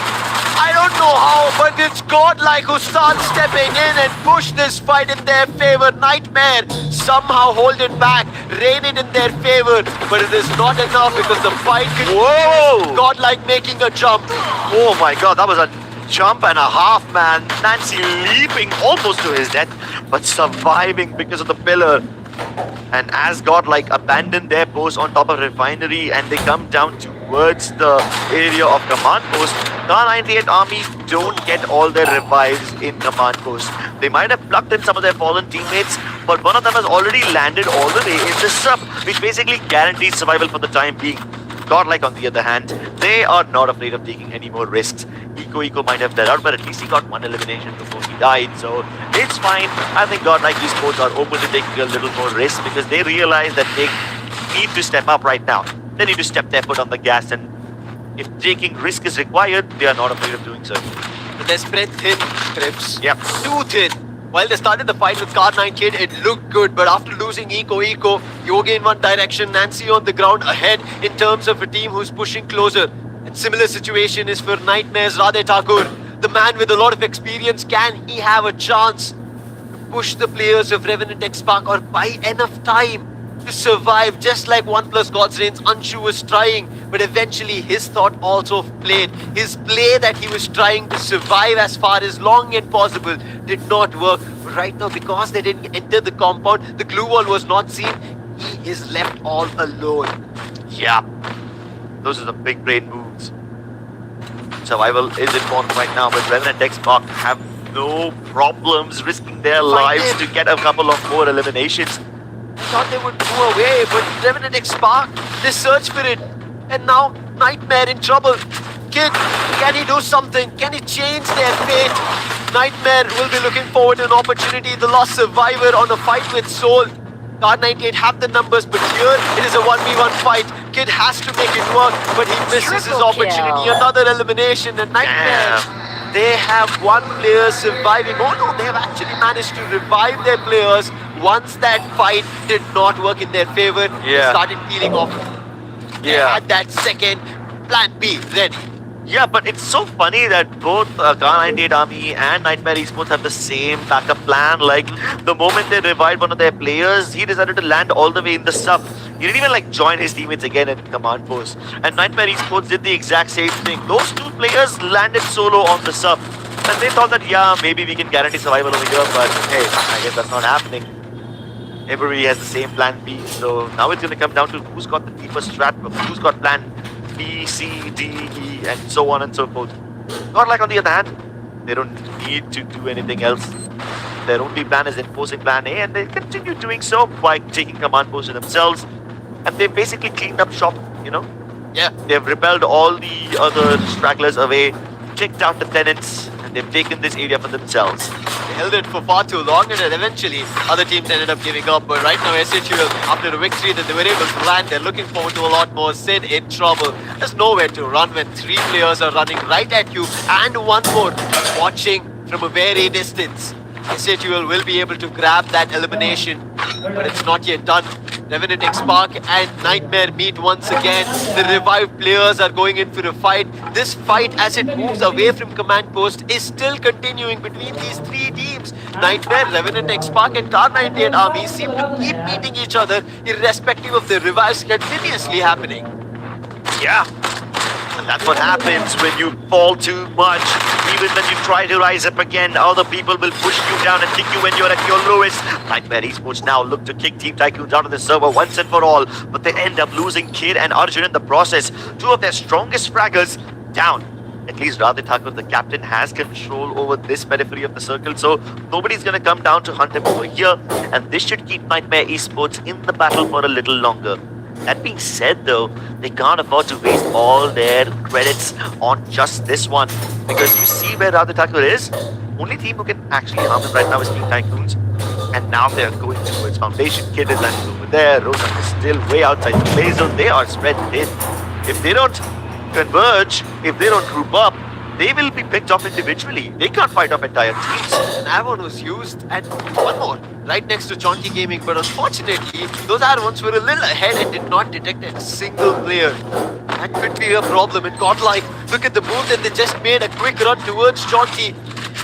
[SPEAKER 2] I don't know how, but it's Godlike who starts stepping in and push this fight in their favor. Nightmare somehow hold it back, rein it in their favor, but it is not enough because the fight continues.
[SPEAKER 1] Whoa!
[SPEAKER 2] Godlike making a jump.
[SPEAKER 1] Oh my god, that was a jump and a half, man. Nancy leaping almost to his death, but surviving because of the pillar. And as Godlike abandon their post on top of Refinery and they come down towards the area of Command Post, Car 98 Army don't get all their revives in Command Post. They might have plucked in some of their fallen teammates, but one of them has already landed all the way in the sub, which basically guarantees survival for the time being. Godlike, on the other hand, they are not afraid of taking any more risks. Eco might have died out, but at least he got 1 elimination before he died, so it's fine. I think Godlike Esports are open to taking a little more risk because they realize that they need to step up right now. They need to step their foot on the gas, and if taking risk is required, they are not afraid of doing so.
[SPEAKER 2] But they're spread thin, Crips.
[SPEAKER 1] Yep.
[SPEAKER 2] Too thin. While they started the fight with Car 98, it looked good, but after losing Eco, Yogi in one direction, Nancy on the ground ahead in terms of a team who's pushing closer. And similar situation is for Nightmare's Radhe Thakur. The man with a lot of experience, can he have a chance to push the players of Revenant X-Spark or buy enough time to survive, just like OnePlus God's Reigns Anshu was trying. But eventually his thought also played. His play that he was trying to survive as far as long and possible did not work. But right now, because they didn't enter the compound, the glue wall was not seen, he is left all alone.
[SPEAKER 1] Yeah, those are the big brain moves. Survival is important right now, but Revenant X Park have no problems risking their lives to get a couple of more eliminations.
[SPEAKER 2] Thought they would move away, but Revenant X Spark, they search for it. And now Nightmare in trouble. Kid, can he do something? Can he change their fate? Nightmare will be looking forward to an opportunity. The lost survivor on a fight with Soul. Card98 have the numbers, but here it is a 1v1 fight. Kid has to make it work, but he misses his opportunity. Another elimination, and Nightmare. They have one player surviving. Oh no, they have actually managed to revive their players once that fight did not work in their favor. They started peeling off. They had that second plan B ready.
[SPEAKER 1] Yeah, but it's so funny that both Car98 Army and Nightmare Esports have the same backup plan. Like, the moment they revived one of their players, he decided to land all the way in the sub. He didn't even like join his teammates again at command post. And Nightmare Esports did the exact same thing. Those two players landed solo on the sub. And they thought that, yeah, maybe we can guarantee survival over here, but hey, I guess that's not happening. Everybody has the same plan B, so now it's going to come down to who's got the deepest strat, who's got plan B, C, D, E, and so on and so forth. Not like on the other hand, they don't need to do anything else. Their only plan is enforcing plan A, and they continue doing so by taking command posts to themselves. And they've basically cleaned up shop, you know?
[SPEAKER 2] Yeah.
[SPEAKER 1] They've repelled all the other stragglers away, kicked out the tenants, and they've taken this area for themselves.
[SPEAKER 2] They held it for far too long, and then eventually other teams ended up giving up. But right now, SHUL, after a victory that they were able to land, they're looking forward to a lot more. Sid in trouble. There's nowhere to run when three players are running right at you, and one more watching from a very distance. SHUL will be able to grab that elimination, but it's not yet done. Revenant X Spark and Nightmare meet once again. The revived players are going in for a fight. This fight, as it moves away from command post, is still continuing between these three teams. Nightmare, Revenant X Spark and Car98 Army seem to keep beating each other irrespective of the revives continuously happening.
[SPEAKER 1] Yeah, and that's what happens when you fall too much. Even when you try to rise up again, other people will push you down and kick you when you're at your lowest. Nightmare Esports now look to kick Team Tycoons out of the server once and for all, but they end up losing Kid and Arjun in the process. Two of their strongest fraggers down. At least Radha Thakur, the captain, has control over this periphery of the circle, so nobody's gonna come down to hunt him over here, and this should keep Nightmare Esports in the battle for a little longer. That being said though, they can't afford to waste all their credits on just this one. Because you see where Radha Thakur is, only team who can actually harm him right now is Team Tycoons. And now they're going towards Foundation. Kid is landing over there, Rosa is still way outside the play zone. They are spread thin. If they don't converge, if they don't group up, they will be picked off individually. They can't fight off entire teams.
[SPEAKER 2] An Avon was used, and one more right next to Chonky Gaming, but unfortunately, those Avons were a little ahead and did not detect a single player. That could be a problem in Godlike. Look at the move that they just made, a quick run towards Chonky.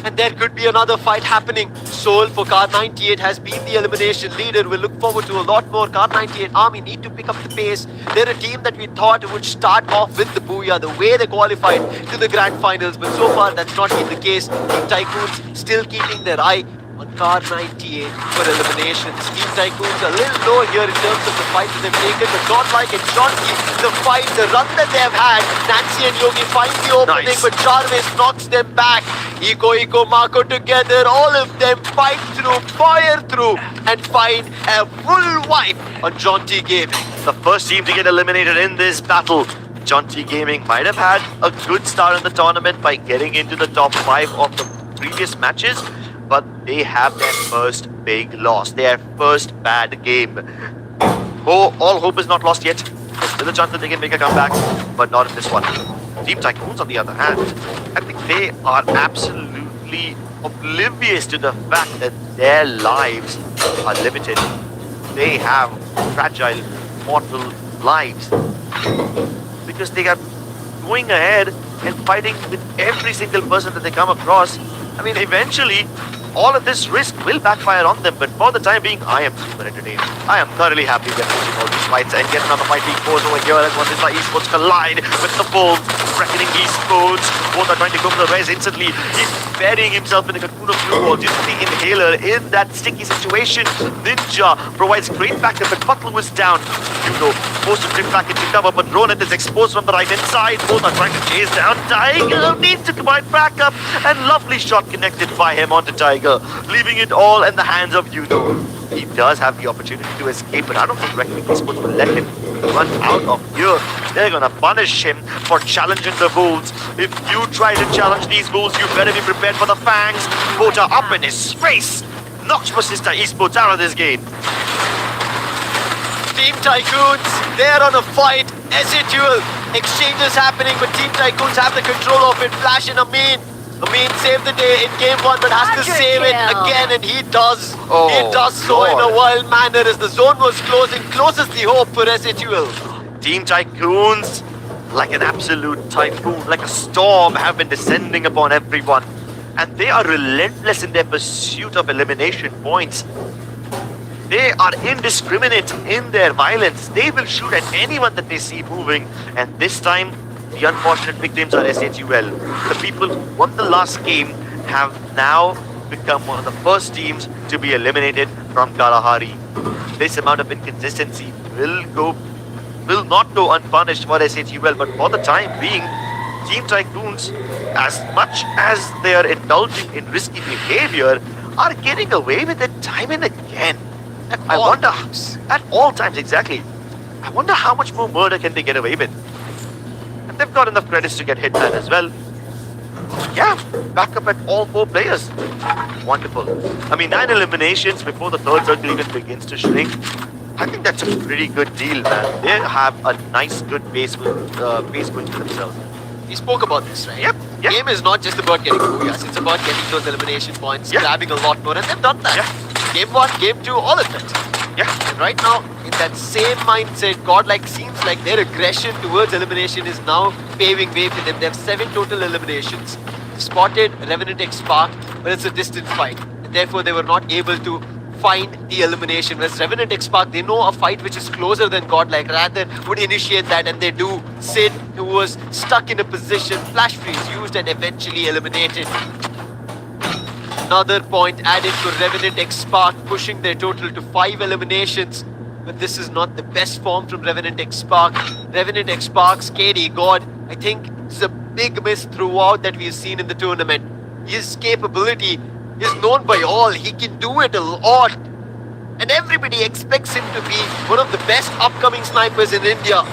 [SPEAKER 2] And there could be another fight happening. Soul for Car98 has been the elimination leader. We'll look forward to a lot more. Car98 Army need to pick up the pace. They're a team that we thought would start off with the Booyah, the way they qualified to the grand finals. But so far, that's not been the case. Team Tycoons still keeping their eye on Car98 for eliminations. Team Tycoons a little low here in terms of the fight that they've taken, but not like in Chonky. The fight, the run that they have had, Nancy and Yogi find the opening, but Jarvis knocks them back. Iko, Marco together, all of them fight through, fire through, and find a full wipe on Jonty Gaming.
[SPEAKER 1] The first team to get eliminated in this battle. Jonty Gaming might have had a good start in the tournament by getting into the top 5 of the previous matches, but they have their first big loss, their first bad game. Oh, all hope is not lost yet. There's still a chance that they can make a comeback, but not in this one. Team Tycoons, on the other hand, I think they are absolutely oblivious to the fact that their lives are limited. They have fragile, mortal lives because they are going ahead and fighting with every single person that they come across. I mean, eventually, all of this risk will backfire on them, but for the time being, I am super entertained. I am thoroughly happy with watching all these fights and get another fight being forced over here as Monsters Esports collide with the Wolves. Reckoning Esports, both are trying to go for the res instantly. He's burying himself in a cocoon of blue balls using the inhaler in that sticky situation. Ninja provides great backup, but Butler was down. Hugo forced to drift back into cover, but Ronan is exposed from the right hand side. Both are trying to chase down Tiger. Needs to provide backup, and lovely shot connected by him onto Tiger, leaving it all in the hands of Hugo. He does have the opportunity to escape, but I don't think Reckoning Esports will let him run out of here. They're gonna punish him for challenging the Wolves. If you try to challenge these Wolves, you better be prepared for the fangs. Bota up in his face. Knocks Persista Esports out of this game.
[SPEAKER 2] Team Tycoons, they're on a fight. Duel. Exchanges happening, but Team Tycoons have the control of it. Flash and Amin. Amin saved the day in game 1, but has to save it again, and he does. He does so in a wild manner as the zone was closing. Closes the hope for Duel.
[SPEAKER 1] Team Tycoons, like an absolute typhoon, like a storm, have been descending upon everyone. And they are relentless in their pursuit of elimination points. They are indiscriminate in their violence. They will shoot at anyone that they see moving. And this time, the unfortunate victims are SHUL. The people who won the last game have now become one of the first teams to be eliminated from Kalahari. This amount of inconsistency will not go unpunished for SHUL, but for the time being, Team Tycoons, as much as they are indulging in risky behavior, are getting away with it time and again. At all times, exactly. I wonder how much more murder can they get away with. And they've got enough credits to get Hitman as well. Yeah, back up at all 4 players. Wonderful. I mean, 9 eliminations before the third circle even begins to shrink. I think that's a pretty good deal, man. They have a nice, good base going for themselves.
[SPEAKER 2] We spoke about this, right?
[SPEAKER 1] Yep.
[SPEAKER 2] Game is not just about getting booyahs, it's about getting those elimination points, grabbing a lot more, and they've done that. Game 1, Game 2, all of it. And right now, in that same mindset, Godlike seems like their aggression towards elimination is now paving way for them. They have 7 total eliminations. Spotted Revenant X Spark, but it's a distant fight. And therefore, they were not able to find the elimination. Whereas Revenant X Spark, they know a fight which is closer than Godlike, rather would initiate that, and they do. Sid, who was stuck in a position, flash freeze used and eventually eliminated. Another point added for Revenant X Spark, pushing their total to 5 eliminations. But this is not the best form from Revenant X Spark. Revenant X Spark's KD God, I think it's a big miss throughout that we've seen in the tournament. His capability is known by all. He can do it a lot. And everybody expects him to be one of the best upcoming snipers in India.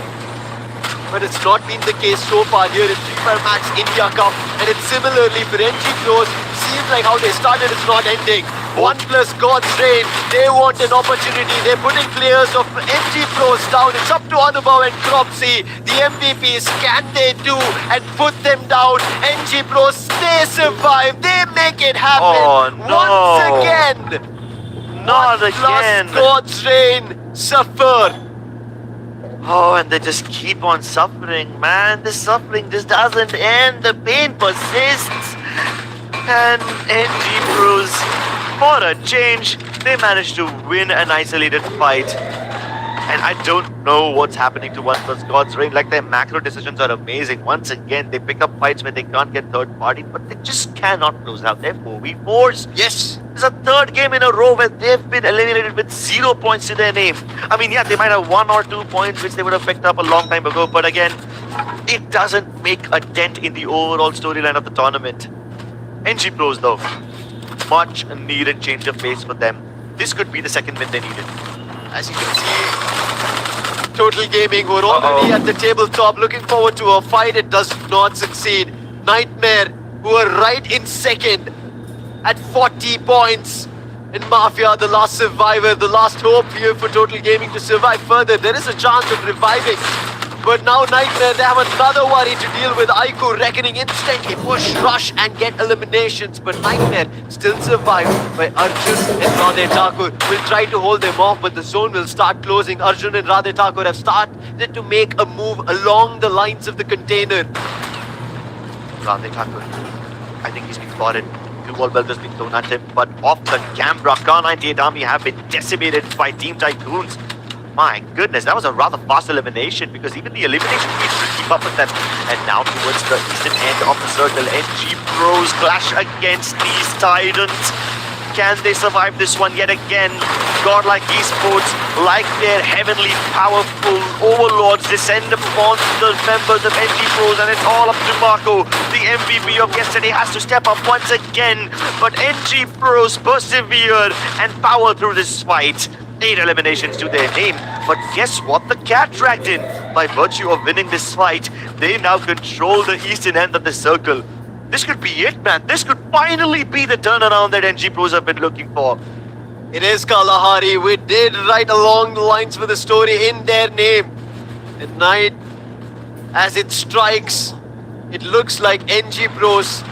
[SPEAKER 2] But it's not been the case so far here in Free Fire Max India Cup. And it's similarly for NG Pros. Seems like how they started is not ending. 1+ God's Reign. They want an opportunity. They're putting players of NG Pros down. It's up to Anubhav and Cropsy. The MVPs, can they do and put them down? NG Pros, they survive. They make it happen.
[SPEAKER 1] Oh, no.
[SPEAKER 2] Once again.
[SPEAKER 1] Not again.
[SPEAKER 2] God's Reign suffer.
[SPEAKER 1] Oh, and they just keep on suffering, man. This suffering just doesn't end. The pain persists. And NG Pros, for a change, they managed to win an isolated fight. And I don't know what's happening to 1+ God's Reign. Like, their macro decisions are amazing. Once again, they pick up fights where they can't get third party, but they just cannot close out their 4v4s.
[SPEAKER 2] Yes.
[SPEAKER 1] It's a third game in a row where they've been eliminated with 0 points to their name. I mean, yeah, they might have 1 or 2 points which they would have picked up a long time ago, but again, it doesn't make a dent in the overall storyline of the tournament. NG Pros, though, much needed change of pace for them. This could be the second win they needed.
[SPEAKER 2] As you can see, Total Gaming were already at the tabletop, looking forward to a fight. It does not succeed. Nightmare, who are right in second at 40 points. And Mafia, the last survivor, the last hope here for Total Gaming to survive further. There is a chance of reviving. But now Nightmare, they have another worry to deal with. Aiku Reckoning instantly push, rush and get eliminations. But Nightmare still survived by Arjun and Radhe Thakur. Will try to hold them off, but the zone will start closing. Arjun and Radhe Thakur have started to make a move along the lines of the container.
[SPEAKER 1] Radhe Thakur, I think he's been spotted. blue wall belt has been thrown at him, but off the camera, K98 Army have been decimated by Team Tycoons. My goodness, that was a rather fast elimination because even the elimination needs to keep up with them. And now towards the eastern end of the circle, NG Pros clash against these Titans. Can they survive this one yet again? Godlike esports, like their heavenly, powerful overlords, descend upon the members of NG Pros, and it's all up to Marco. The MVP of yesterday has to step up once again, but NG Pros persevered and powered through this fight. 8 eliminations to their name, but guess what? The cat dragged in. By virtue of winning this fight, they now control the eastern end of the circle. This could be it, man. This could finally be the turnaround that NG Pros have been looking for.
[SPEAKER 2] It is Kalahari. We did right along the lines with the story in their name. At night, as it strikes, it looks like NG Pros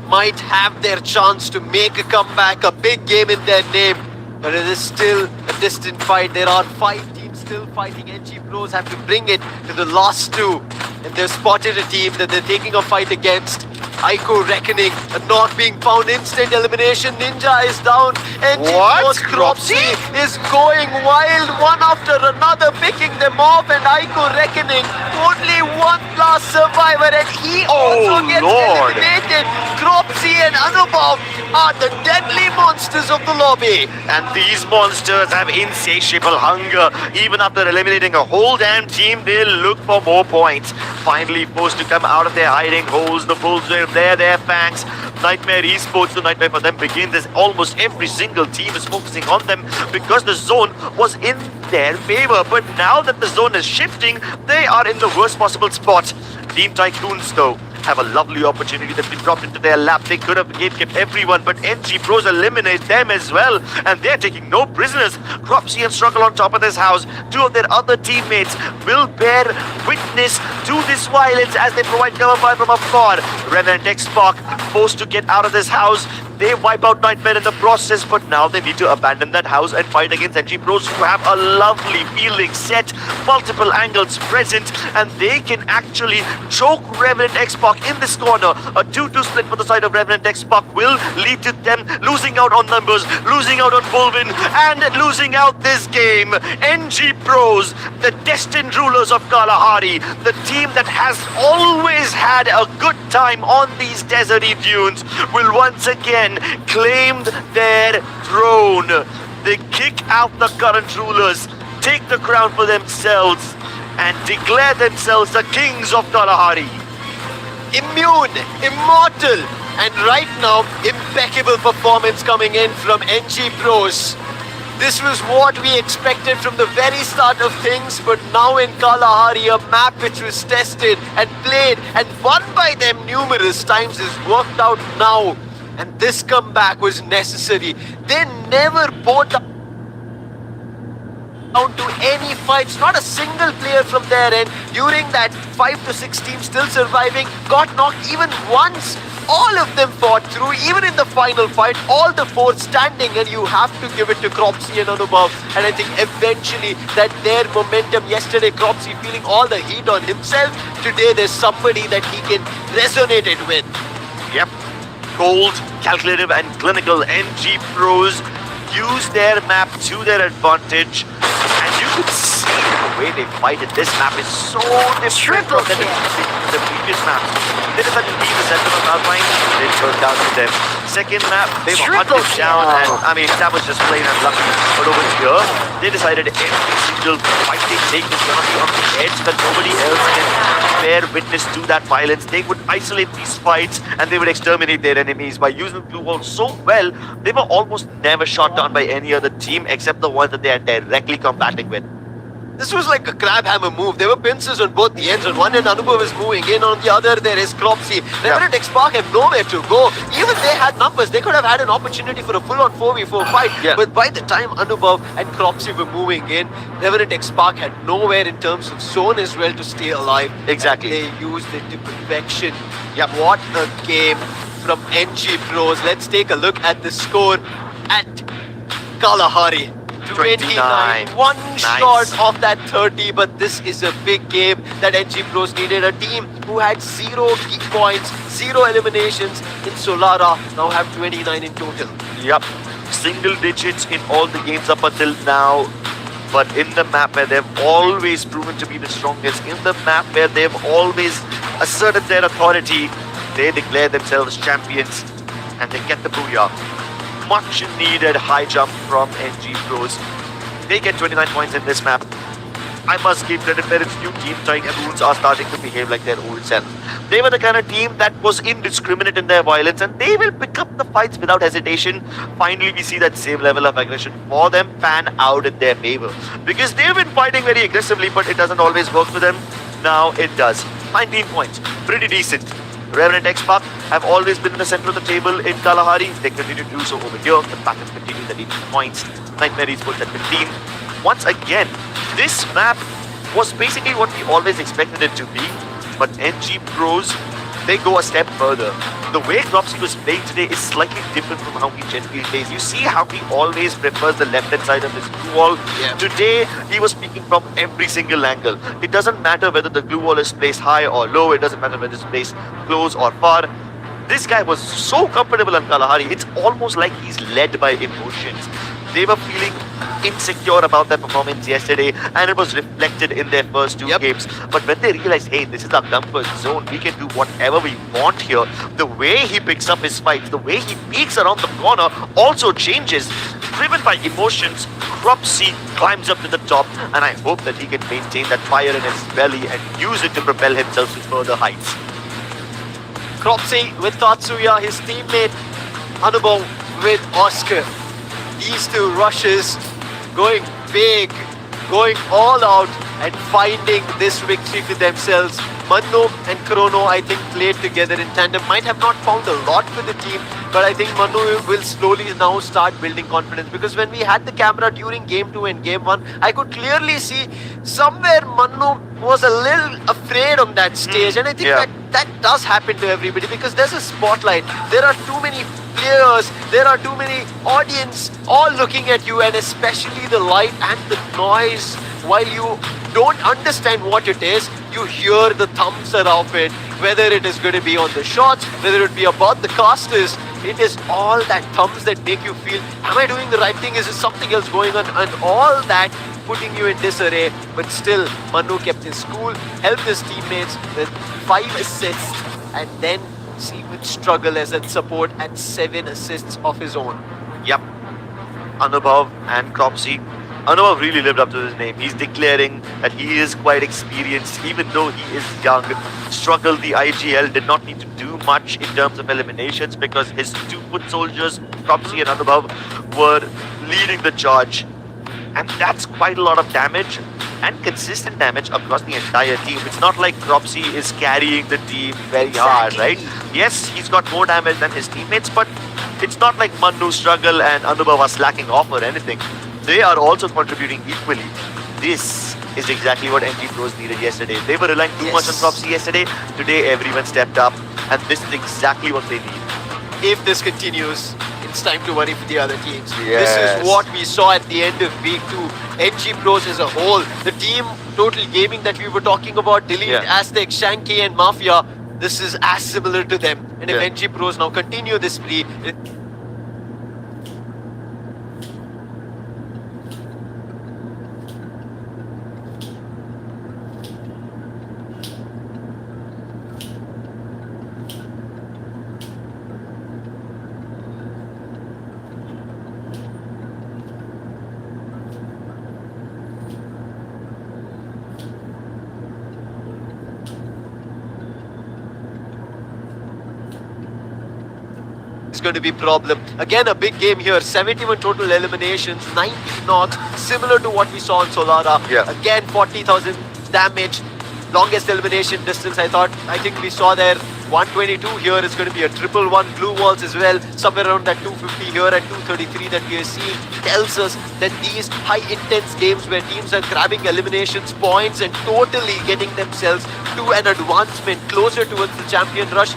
[SPEAKER 2] might have their chance to make a comeback, a big game in their name. But it is still a distant fight. There are 5 teams still fighting. NG Pros have to bring it to the last 2. And they've spotted a team that they're taking a fight against. Aiko Reckoning, not being found, instant elimination. Ninja is down. NG Pros Cropsy is going wild, one after another, picking them off. And Aiko Reckoning, only one last survivor, and he also gets eliminated. Cropsy and Anubhav are the deadly monsters of the lobby.
[SPEAKER 1] And these monsters have insatiable hunger. Even after eliminating a whole damn team, they look for more points. Finally forced to come out of their hiding holes. The Bulls were there, their fangs. Nightmare Esports, the nightmare for them begins as almost every single team is focusing on them because the zone was in their favor. But now that the zone is shifting, they are in the worst possible spot. Team Tycoons, though, have a lovely opportunity that's been dropped into their lap. They could have gatekept everyone, but NG Pros eliminate them as well, and they're taking no prisoners. Cropsy and Struggle on top of this house. 2 of their other teammates will bear witness to this violence as they provide cover fire from afar. Revenant X-Spark forced to get out of this house. They wipe out Nightmare in the process, but now they need to abandon that house and fight against NG Pros, who have a lovely feeling set, multiple angles present, and they can actually choke Revenant X-Spark in this corner. A 2-2 split for the side of Revenant X-Spark will lead to them losing out on numbers, losing out on Bullwin, and losing out this game. NG Pros, the destined rulers of Kalahari, the team that has always had a good time on these deserty dunes, will once again claim their throne. They kick out the current rulers, take the crown for themselves, and declare themselves the kings of Kalahari.
[SPEAKER 2] Immune, immortal, and right now, impeccable performance coming in from NG Pros. This was what we expected from the very start of things, but now in Kalahari, a map which was tested and played and won by them numerous times is worked out now. And this comeback was necessary. They never bowed down to any fights, not a single player from their end during that 5 to 6 teams still surviving got knocked even once. All of them fought through, even in the final fight, all the 4 standing, and you have to give it to Cropsy and Anubhav. And I think eventually that their momentum yesterday, Cropsy feeling all the heat on himself, today there's somebody that he can resonate it with.
[SPEAKER 1] Yep. Cold, calculative, and clinical NG Pros use their map to their advantage. And you could see the way they fight in this map is so different from the previous maps. They decided to be the center of outline, they turned down to them. Second map, they were hunted down, and I mean, that was just plain unlucky. But over here, they decided every single fight they take is going to be on the edge that nobody else can bear witness to that violence. They would isolate these fights and they would exterminate their enemies by using the blue wall so well. They were almost never shot down by any other team except the ones that they are directly combating with.
[SPEAKER 2] This was like a crab hammer move. There were pincers on both the ends. On one end, Anubhav is moving in. On the other, there is Cropsy. Revenant X-Spark have nowhere to go. Even they had numbers. They could have had an opportunity for a full-on 4v4 fight. Yeah. But by the time Anubhav and Cropsy were moving in, Revenant X-Spark had nowhere in terms of zone as well to stay alive.
[SPEAKER 1] Exactly.
[SPEAKER 2] And they used it to perfection. Yeah, what a game from NG Pros. Let's take a look at the score at Kalahari. 29. One short of that 30, but this is a big game that NG Pros needed. A team who had 0 key points, 0 eliminations in Solara, now have 29 in total.
[SPEAKER 1] Yep, single digits in all the games up until now. But in the map where they've always proven to be the strongest, in the map where they've always asserted their authority, they declare themselves champions and they get the booyah. Much needed high jump from NG Pros. They get 29 points in this map. I must give credit where it's due. Team Tycoons are starting to behave like their old self. They were the kind of team that was indiscriminate in their violence and they will pick up the fights without hesitation. Finally, we see that same level of aggression for them pan out in their favor. Because they've been fighting very aggressively, but it doesn't always work for them. Now it does. 19 points. Pretty decent. Revenant X-Pac have always been in the center of the table in Kalahari. They continue to do so over here. The pattern continues at 18 points. Nightmare Esports at 15. Once again, this map was basically what we always expected it to be. But NG Pros, they go a step further. The way Cropsy was playing today is slightly different from how he generally plays. You see how he always prefers the left-hand side of his glue wall.
[SPEAKER 2] Yeah.
[SPEAKER 1] Today, he was speaking from every single angle. It doesn't matter whether the glue wall is placed high or low. It doesn't matter whether it's placed close or far. This guy was so comfortable on Kalahari. It's almost like he's led by emotions. They were feeling insecure about their performance yesterday and it was reflected in their first 2 games. But when they realized, hey, this is our comfort zone, we can do whatever we want here, the way he picks up his fights, the way he peeks around the corner also changes. Driven by emotions, Cropsy climbs up to the top and I hope that he can maintain that fire in his belly and use it to propel himself to further heights.
[SPEAKER 2] Cropsy with Tatsuya, his teammate Anubhav with Oscar. These 2 rushes going big, going all out and finding this victory for themselves. Manu and Chrono, I think, played together in tandem. Might have not found a lot for the team, but I think Manu will slowly now start building confidence, because when we had the camera during Game 2 and Game 1, I could clearly see somewhere Manu was a little afraid on that stage, and I think that does happen to everybody because there's a spotlight. There are too many players, there are too many audience all looking at you, and especially the light and the noise. While you don't understand what it is, you hear the thumbs of it, whether it is going to be on the shots, whether it be about the casters. It is all that thumbs that make you feel, am I doing the right thing? Is there something else going on? And all that putting you in disarray. But still, Manu kept his cool, helped his teammates with 5 assists, and then see with struggle as a support and 7 assists of his own.
[SPEAKER 1] Yep. Anubhav and Cropsy. Anubhav really lived up to his name. He's declaring that he is quite experienced, even though he is young. Struggled the IGL, did not need to do much in terms of eliminations because his 2 foot soldiers, Cropsy and Anubhav, were leading the charge. And that's quite a lot of damage and consistent damage across the entire team. It's not like Cropsy is carrying the team very hard, right? Yes, he's got more damage than his teammates, but it's not like Manu struggle and Anubhav are slacking off or anything. They are also contributing equally. This is exactly what NG Pros needed yesterday. They were relying too much on Cropsy yesterday. Today, everyone stepped up, and this is exactly what they need.
[SPEAKER 2] If this continues, it's time to worry for the other teams.
[SPEAKER 1] Yes.
[SPEAKER 2] This is what we saw at the end of week 2. NG Pros as a whole, the team Total Gaming that we were talking about, Delete, Aztec, Shanky and Mafia, this is as similar to them. And if NG Pros now continue this play, it's going to be problem. Again, a big game here. 71 total eliminations, 90 knocks, similar to what we saw on Solara. Again, 40,000 damage, longest elimination distance. I think we saw there 122 here. It's going to be a 111 glue walls as well. Somewhere around that 250 here and 233 that we are seeing tells us that these high intense games where teams are grabbing eliminations points and totally getting themselves to an advancement closer towards the champion rush,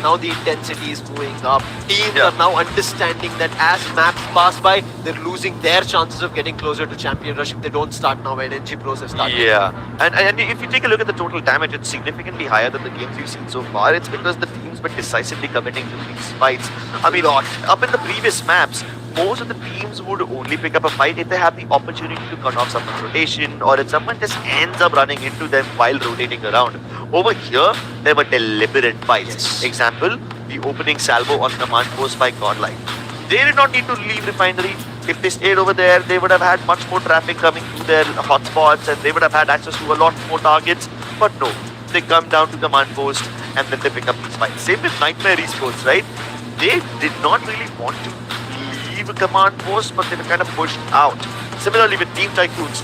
[SPEAKER 2] now the intensity is moving up. Teams
[SPEAKER 1] Yeah.
[SPEAKER 2] are now understanding that as maps pass by, they're losing their chances of getting closer to Champion Rush if they don't start now when NG Pros have started.
[SPEAKER 1] Yeah, and if you take a look at the total damage, it's significantly higher than the games we've seen so far. It's because the teams were decisively committing to these fights. I mean, up in the previous maps, most of the teams would only pick up a fight if they have the opportunity to cut off someone's rotation or if someone just ends up running into them while rotating around. Over here, there were deliberate fights.
[SPEAKER 2] Yes.
[SPEAKER 1] Example, the opening salvo on command post by Godlike. They did not need to leave Refinery. If they stayed over there, they would have had much more traffic coming through their hotspots and they would have had access to a lot more targets. But no, they come down to command post and then they pick up these fights. Same with Nightmare Esports, right? They did not really want to leave a command post, but they were kind of pushed out. Similarly with Team Tycoons,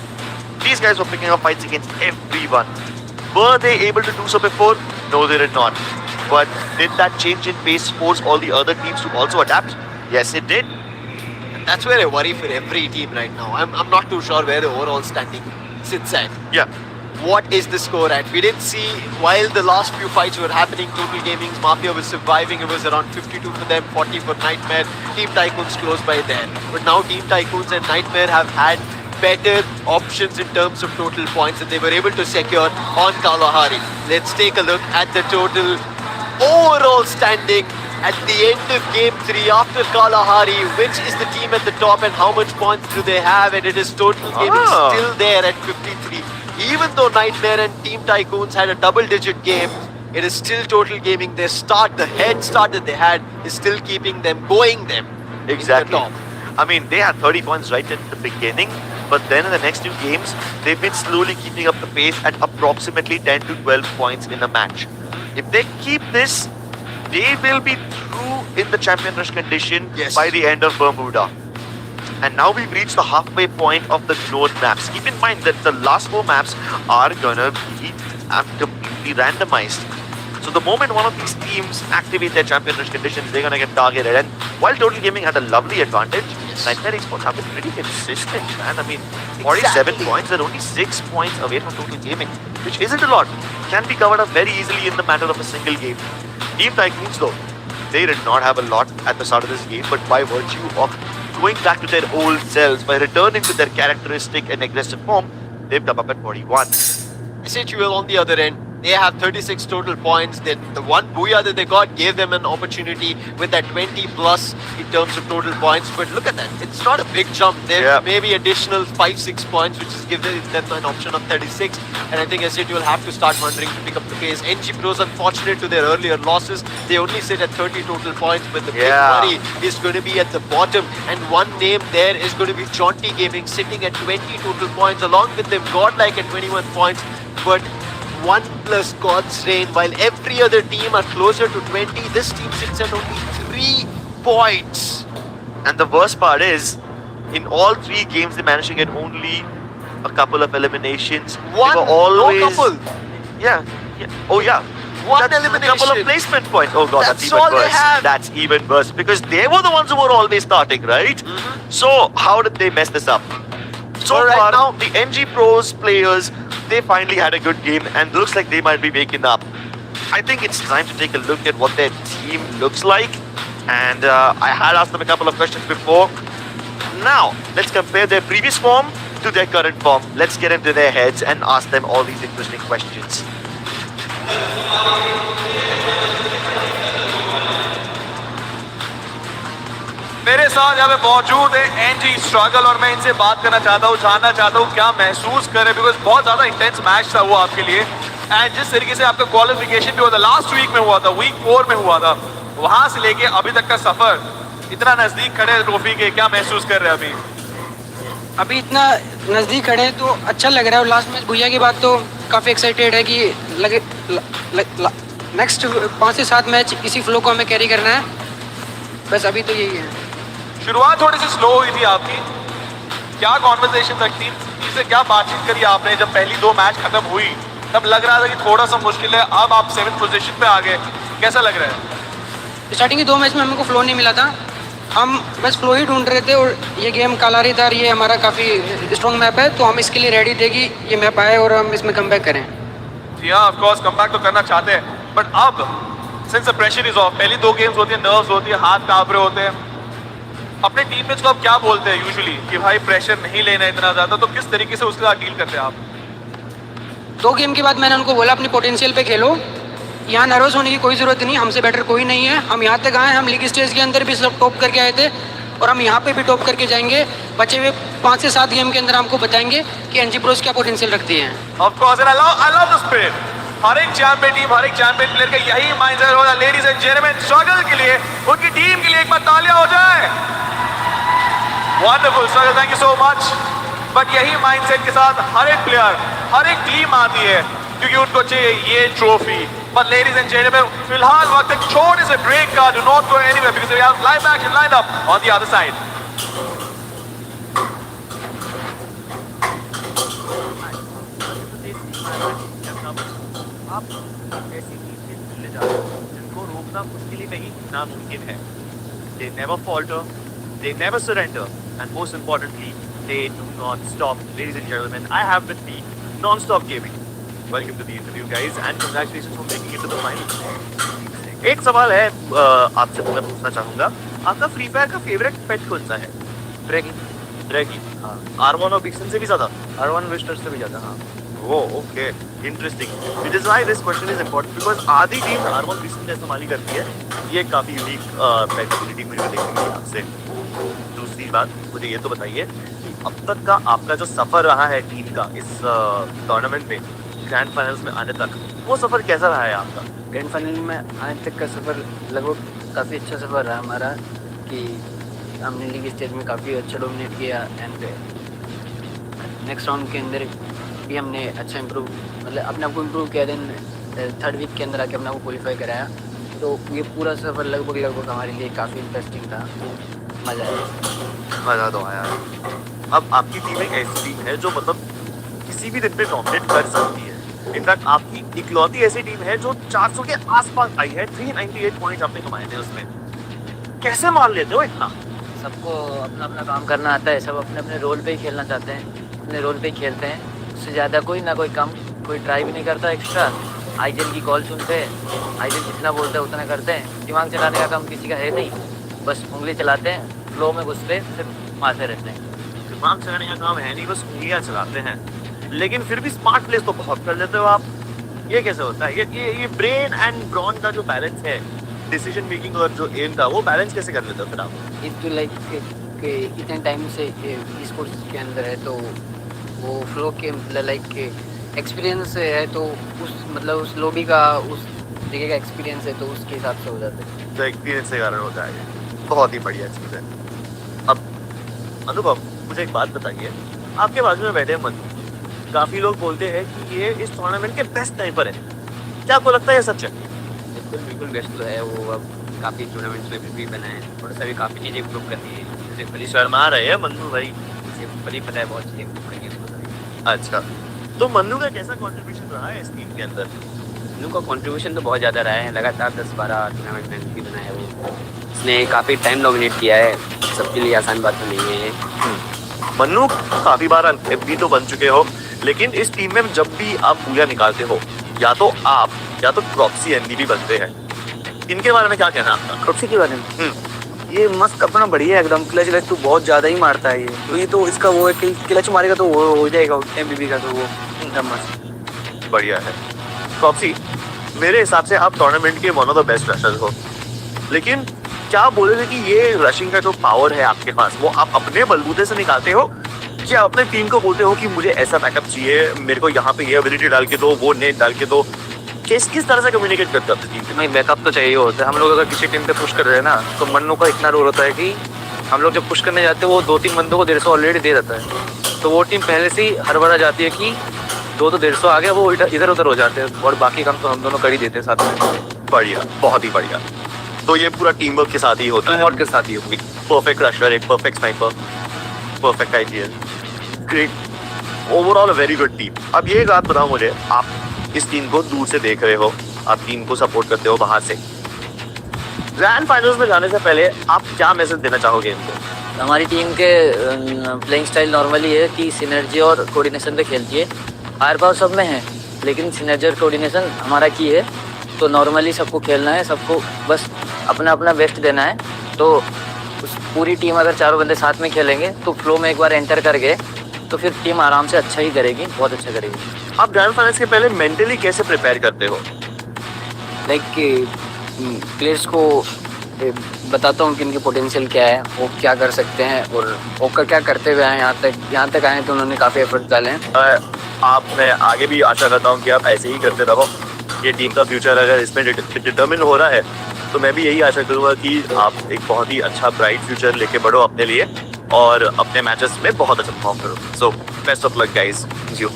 [SPEAKER 1] these guys were picking up fights against everyone. Were they able to do so before? No, they did not. But did that change in pace force all the other teams to also adapt? Yes, it did.
[SPEAKER 2] That's where I worry for every team right now. I'm not too sure where the overall standing sits at.
[SPEAKER 1] Yeah.
[SPEAKER 2] What is the score at? We did see while the last few fights were happening, Total Gaming's Mafia was surviving. It was around 52 for them, 40 for Nightmare. Team Tycoons close by there. But now Team Tycoons and Nightmare have had better options in terms of total points that they were able to secure on Kalahari. Let's take a look at the total overall standing at the end of Game 3 after Kalahari. Which is the team at the top and how much points do they have? And it is Total Gaming still there at 53. Even though Nightmare and Team Tycoons had a double-digit game, it is still Total Gaming. Their start, the head start that they had, is still keeping them going
[SPEAKER 1] Exactly.
[SPEAKER 2] in the top.
[SPEAKER 1] I mean, they had 30 points right at the beginning, but then in the next two games, they've been slowly keeping up the pace at approximately 10 to 12 points in a match. If they keep this, they will be through in the Champion Rush condition by the end of Bermuda. And now we've reached the halfway point of the North maps. Keep in mind that the last four maps are gonna be completely randomized. So the moment one of these teams activate their Champion Rush conditions, they're gonna get targeted. And while Total Gaming had a lovely advantage, Nightmare Esports have been pretty consistent, man. I mean, 47 points, they're only 6 points away from Total Gaming, which isn't a lot. Can be covered up very easily in the matter of a single game. Team Tycoons though, they did not have a lot at the start of this game, but by virtue of going back to their old selves, by returning to their characteristic and aggressive form, they've come up at 41.
[SPEAKER 2] SHUL on the other end, they have 36 total points. Then the one booyah that they got gave them an opportunity with that 20 plus in terms of total points. But look at that, it's not a big jump. There may be additional 5-6 points, which is giving them an option of 36. And I think SHUL will have to start wondering to pick up the pace. NG Pros, unfortunate to their earlier losses, they only sit at 30 total points. But the big worry is going to be at the bottom. And one name there is going to be Jaunty Gaming, sitting at 20 total points. Along with them, Godlike at 21 points. But 1 plus God's Reign, while every other team are closer to 20, this team sits at only 3 points.
[SPEAKER 1] And the worst part is, in all 3 games, they managed to get only a couple of eliminations.
[SPEAKER 2] One,
[SPEAKER 1] they were always,
[SPEAKER 2] no couple.
[SPEAKER 1] Yeah. Oh yeah.
[SPEAKER 2] One
[SPEAKER 1] that's
[SPEAKER 2] elimination.
[SPEAKER 1] A couple of placement points. Oh god, that's even
[SPEAKER 2] all
[SPEAKER 1] worse.
[SPEAKER 2] they have.
[SPEAKER 1] That's even worse because they were the ones who were always starting, right? So how did they mess this up? So
[SPEAKER 2] right
[SPEAKER 1] far,
[SPEAKER 2] now,
[SPEAKER 1] the NG Pros players, they finally had a good game and looks like they might be waking up. I think it's time to take a look at what their team looks like. And I had asked them a couple of questions before. Now, let's compare their previous form to their current form. Let's get into their heads and ask them all these interesting questions.
[SPEAKER 3] मेरे साथ यहाँ पे मौजूद है NG struggle और मैं इनसे बात करना चाहता हूँ, जानना चाहता हूँ क्या महसूस कर रहे, बिकॉज बहुत ज़्यादा इंटेंस मैच था वो आपके लिए एंड जिस तरीके से आपका क्वालिफिकेशन भी हुआ था लास्ट वीक में हुआ था, वीक 4 में हुआ था, वहाँ से लेके अभी तक का सफर इतना नजदीक खड़े हैं ट्रॉफी के, क्या महसूस कर रहे हैं
[SPEAKER 4] अभी इतना नज़दीक खड़े हैं तो अच्छा लग रहा है। और लास्ट मैच भैया की बात तो काफ़ी एक्साइटेड है कि लगे नेक्स्ट 5 से 7 मैच इसी फ्लो को हमें कैरी करना है, बस अभी तो यही है।
[SPEAKER 3] शुरुआत थोड़ी सी स्लो हुई थी आपकी, क्या कॉन्वर्सेशन तक थी, इससे क्या बातचीत करी आपने जब पहली 2 मैच खत्म हुई, तब लग रहा था कि थोड़ा सा मुश्किल है, अब आप 7th पोजीशन पे आ गए, कैसा लग रहा है?
[SPEAKER 4] स्टार्टिंग के 2 मैच में हमको फ्लो नहीं मिला था, हम बस फ्लो ही ढूंढ रहे थे और ये गेम कालारी था, ये हमारा काफ़ी स्ट्रॉन्ग मैप है तो हम इसके लिए रेडी थे कि ये मैप आए और हम इसमें कमबैक करें।
[SPEAKER 3] जी हाँ, ऑफ कोर्स कमबैक तो करना चाहते हैं, बट अब since the pressure is of, पहली 2 गेम्स होती है, नर्व्स होती है, हाथ कांप रहे होते हैं, अपने टीममेट्स को आप क्या बोलते हैं यूजुअली कि भाई प्रेशर नहीं लेना इतना ज्यादा, तो किस तरीके से उसके साथ डील करते हैं आप?
[SPEAKER 4] 2 गेम के बाद मैंने उनको बोला अपनी पोटेंशियल पे खेलो, यहाँ नर्वस होने की कोई ज़रूरत नहीं, हमसे बेटर कोई नहीं है, हम यहाँ तक आए, हम लीग स्टेज के अंदर भी सब टॉप करके आए थे और हम यहाँ पे भी टॉप करके जाएंगे। बचे हुए 5 से 7 गेम के अंदर हमको बताएंगे कि एनजी प्रोस क्या पोटेंशियल रखती है।
[SPEAKER 3] Of course, and I love the spirit. हर एक चैंपियन टीम, हर एक चैंपियन प्लेयर का यही माइंडसेट होगा। लेडीज एंड जेंटलमैन, स्ट्रगल के लिए, उनकी टीम के लिए एक बार तालियां हो जाए। Wonderful struggle, thank you so much. But यही माइंडसेट के साथ हर एक प्लेयर, हर एक टीम आती है क्योंकि उनको चाहिए ये trophy. But ladies and gentlemen, फिलहाल वक्त एक छोटे से ब्रेक का, do not go anywhere because we have live action lined up on the other side.
[SPEAKER 1] आप ऐसी टीम से ले जा रहे हो जिनको रोकना मुश्किल ही नहीं नामुमकिन है। They never falter, they never surrender, and most importantly, they do not stop. Ladies and gentlemen, I have with me non-stop gaming. Welcome to the interview, guys, and congratulations for making it to the final. एक सवाल है आपसे मैं पूछना चाहूँगा, आपका free fire का favourite pet कौन सा है? ड्रैगी। हाँ। R1 और बिक्सन से भी ज़्यादा? R1 विस्टर से भी ज़्यादा, हाँ। Oh, okay. Interesting. Which is why this question is important because आधी टीम R1 बिक्सन का इस्तेमाल ही करती है। ये काफ़ी यूनिक पेट एबिलिटी मुझे देखने मिली आपसे। दूसरी बात, मुझे ये तो बताइए कि अब तक का आपका जो सफ़र रहा है टीम का इस टूर्नामेंट में ग्रैंड फाइनल्स में आने तक, वो सफ़र कैसा रहा है आपका?
[SPEAKER 5] ग्रैंड फाइनल में आने तक का सफ़र लगभग काफ़ी अच्छा सफ़र रहा हमारा कि हमने लीग स्टेज में काफ़ी अच्छा डोमिनेट किया एंड नेक्स्ट राउंड के अंदर भी हमने अच्छा इम्प्रूव, मतलब अपने आप को इम्प्रूव किया। देन 3rd वीक के अंदर आके अपने आप को क्वालिफाई कराया। तो ये पूरा सफ़र लगभग हमारे लिए काफ़ी इंटरेस्टिंग था, मज़ा आया।
[SPEAKER 1] मज़ा तो आया। अब आपकी टीम एक ऐसी टीम है जो मतलब किसी भी दिन पे डोमिनेट कर सकती है। इनफैक्ट आपकी इकलौती ऐसी टीम है जो 400 के आसपास आई है। 398 पॉइंट्स आपने कमाए थे उसमें। कैसे मान लेते हो इतना?
[SPEAKER 5] सबको अपना अपना काम करना आता है, सब अपने अपने रोल पे ही खेलना चाहते हैं, अपने रोल पे ही खेलते हैं। उससे ज़्यादा कोई ना कोई कम, कोई ट्राई भी नहीं करता एक्स्ट्रा। आईजेल की कॉल सुनते हैं, आईजेल जितना बोलते हैं उतना करते हैं। दिमाग चलाने का काम किसी का है नहीं, बस उंगली चलाते हैं, फ्लो में घुसते हैं, फिर मारते रहते हैं।
[SPEAKER 1] दिमाग चलाने का काम है नहीं, बस उंगलियां चलाते हैं। लेकिन फिर भी स्मार्ट प्लेस तो बहुत कर लेते हो आप। ये कैसे होता है? ये ब्रेन एंड ब्रॉन का जो बैलेंस है, डिसीजन मेकिंग और जो एम था, वो बैलेंस कैसे कर लेते हो फिर आप?
[SPEAKER 5] इट लाइक कि इतने टाइम से ई स्पोर्ट्स के अंदर है तो वो फ्लो के मतलब लाइक एक्सपीरियंस है, तो उस लॉबी का, उस जगह का एक्सपीरियंस है, तो उसके हिसाब से हो जाता है।
[SPEAKER 1] तो एक्सपीरियंस के कारण होता है। बहुत ही बढ़िया चीज़ है। अब अनुभव, मुझे एक बात बताइए, आपके बाजू में बैठे मनु, काफ़ी लोग बोलते हैं कि ये इस टूर्नामेंट के बेस्ट स्नाइपर है। क्या आपको लगता है ये सच है?
[SPEAKER 5] बिल्कुल बेस्ट तो है वो। अब काफ़ी टूर्नामेंट्स में भी बनाए हैं, थोड़ा सा भी काफ़ी चीज़ें इम्प्रूव करनी है। जैसे
[SPEAKER 1] बड़ी शर्मा रहे हैं मन्नू भाई।
[SPEAKER 5] बड़ी पता है, बहुत चीज़ें इम्प्रूव करेंगे।
[SPEAKER 1] अच्छा, तो मन्नू का कैसा कंट्रीब्यूशन रहा है इस टीम के अंदर?
[SPEAKER 5] मन्नू का कंट्रीब्यूशन तो बहुत ज़्यादा रहा है, लगातार 10-12 टूर्नामेंट में भी बनाया वो। उसने काफ़ी टाइम डोमिनेट किया है, सबके लिए आसान बात तो नहीं है।
[SPEAKER 1] मन्नू काफ़ी बार एमपी तो बन चुके हो, लेकिन इस टीम में जब भी आप पूजा निकालते हो, या तो आप या तो क्रॉप्सी एमबीबी बनते हैं। इनके बारे में क्या कहना है आपका?
[SPEAKER 6] क्रॉप्सी के बारे में ये मस्त अपना बढ़िया एकदम क्लच तो बहुत ज़्यादा ही मारता है ये। तो ये तो इसका वो है कि क्लच मारेगा तो वो हो जाएगा एमबीबी का, तो वो एकदम मस्त
[SPEAKER 1] बढ़िया है। क्रॉप्सी, मेरे हिसाब से आप टूर्नामेंट के वन ऑफ द बेस्ट रशर्स हो, लेकिन क्या आप बोलोगे कि ये रशिंग का जो पावर है आपके पास, वो आप अपने बलबूते से निकालते हो कि आप अपने टीम को बोलते हो कि मुझे ऐसा बैकअप चाहिए, मेरे को यहाँ पे ये एबिलिटी डाल के दो, वो नेट डाल के दो? किस तरह से कम्युनिकेट करते हो टीम?
[SPEAKER 6] नहीं, बैकअप तो चाहिए होता है। हम लोग अगर किसी टीम पे पुश कर रहे हैं ना, तो मन्नू का इतना रोल होता है कि हम लोग जब पुश करने जाते हैं वो 2-3 बंदों को 150 ऑलरेडी दे देता है। तो वो टीम पहले से ही हड़बड़ा जाती है कि 2 तो 150 आ गया, वो इधर उधर हो जाते हैं और बाकी काम तो हम दोनों कर ही देते हैं साथ में।
[SPEAKER 1] बढ़िया, बहुत ही बढ़िया। तो ये पूरा टीम वर्क के साथ ही होता है।
[SPEAKER 6] और के साथ ही होगी।
[SPEAKER 1] परफेक्ट रशर, एक perfect sniper, perfect IGL, great, overall a very good team. अब ये बात बताओ मुझे, आप इस टीम को दूर से देख रहे हो, आप टीम को सपोर्ट करते हो बाहर से, ग्रैंड फाइनल्स में जाने से पहले आप क्या मैसेज देना चाहोगे इनको?
[SPEAKER 5] हमारी टीम के प्लेइंग स्टाइल नॉर्मली है कि सिनर्जी और कोऑर्डिनेशन पे खेलती है। फायर पावर सब में है, लेकिन सिनर्जी और कोऑर्डिनेशन हमारा की है। तो नॉर्मली सबको खेलना है, सबको बस अपना अपना बेस्ट देना है। तो उस पूरी टीम अगर चारों बंदे साथ में खेलेंगे तो फ्लो में एक बार एंटर कर गए तो फिर टीम आराम से अच्छा ही करेगी, बहुत अच्छा करेगी।
[SPEAKER 3] आप ग्रैंड फाइनल्स के पहले मेंटली कैसे प्रिपेयर करते हो?
[SPEAKER 5] लाइक प्लेयर्स को बताता हूँ कि इनकी पोटेंशियल क्या है, वो क्या कर सकते हैं और वो क्या करते हुए आए यहाँ तक आए तो उन्होंने काफ़ी एफर्ट डाले हैं।
[SPEAKER 3] आप मैं आगे भी आशा करता हूँ कि आप ऐसे ही करते रहो। ये टीम का फ्यूचर अगर इसमें डिटर्मिन हो रहा है तो मैं भी यही आशा करूँगा कि आप एक बहुत ही अच्छा ब्राइट फ्यूचर लेके बढ़ो अपने लिए और अपने मैचेस में बहुत अच्छा परफॉर्म करो। So best of luck guys. Thank you.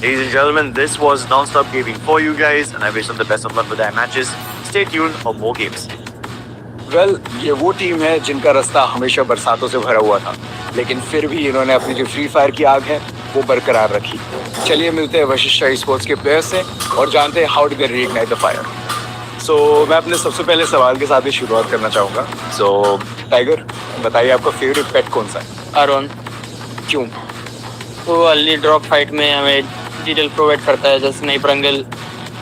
[SPEAKER 3] Ladies and gentlemen, this was non-stop gaming for you guys and I wish them the best of luck with their matches. Stay tuned for more games.
[SPEAKER 7] Well ये वो team है जिनका रास्ता हमेशा बरसातों से भरा हुआ था, लेकिन फिर भी इन्होंने अपनी जो फ्री फायर की आग है वो बरकरार रखी। चलिए मिलते हैं वशिष्ठा स्पोर्ट्स के प्लेयर्स से और जानते हैं how do they reignite the fire. So मैं अपने सबसे पहले सवाल के साथ ही शुरुआत करना चाहूँगा। सो टाइगर, बताइए आपका फेवरेट पेट कौन सा है?
[SPEAKER 8] अरुण।
[SPEAKER 7] क्यों?
[SPEAKER 8] वो अर्ली ड्रॉप फाइट में हमें डिटेल प्रोवाइड करता है, जैसे स्नाइपर एंगल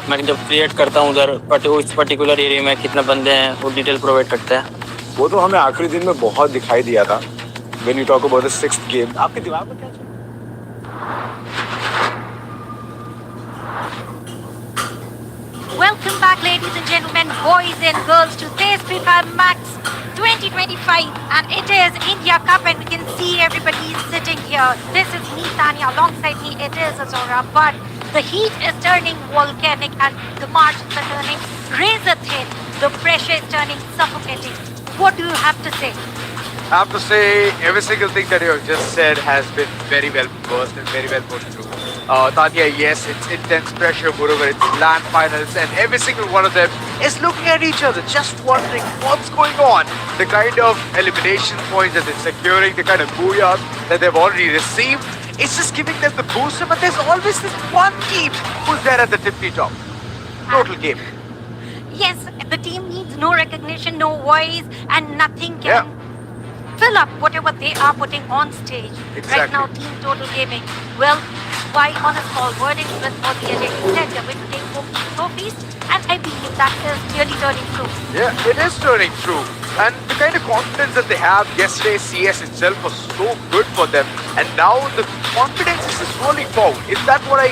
[SPEAKER 8] मैं जब क्रिएट करता हूँ उधर उस पर्टिकुलर एरिया में कितने बंदे हैं वो डिटेल प्रोवाइड करता है।
[SPEAKER 7] वो तो हमें आखिरी दिन में बहुत दिखाई दिया था। When you talk about the sixth game, आपके दिमाग में क्या चल?
[SPEAKER 9] Welcome back, ladies and gentlemen, boys and girls, to this FIFA Max 2025, and it is India Cup, and we can see everybody is sitting here. This is me, Tanya. Alongside me, it is Azora. But the heat is turning volcanic, and the margins are turning razor thin. The pressure is turning suffocating. What do you have to say?
[SPEAKER 3] I have to say every single thing that you have just said has been very well versed and very well put through. Tanya, yes, it's intense pressure, moreover it's land finals and every single one of them is looking at each other, just wondering what's going on. The kind of elimination points that they're securing, the kind of booyahs that they've already received, it's just giving them the boost, but there's always this one team who's there at the tippy top. Total game.
[SPEAKER 9] Yes, the team needs no recognition, no voice, and nothing can fill up whatever they are putting on stage. Right
[SPEAKER 3] Exactly.
[SPEAKER 9] now, Team Total Gaming. Well, why on a small wording with all the attacking said, they're going to take home trophies, and I believe that is really turning true.
[SPEAKER 3] Yeah, it is turning true. And the kind of confidence that they have, yesterday CS itself was so good for them. And now the confidence is just rolling forward. Is that what I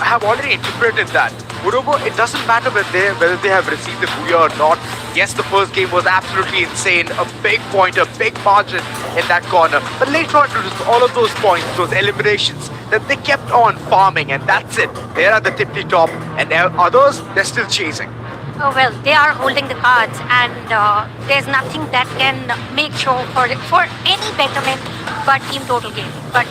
[SPEAKER 3] have already interpreted that? Moreover, it doesn't matter whether they have received the booyah or not. Yes, the first game was absolutely insane. A big point, a big margin in that corner. But later on, it was all of those points, those eliminations, that they kept on farming. And that's it. They're at the tippy top. And others, they're still chasing.
[SPEAKER 9] Oh well, they are holding the cards, and there's nothing that can make sure for any betterment but Team Total Gaming. But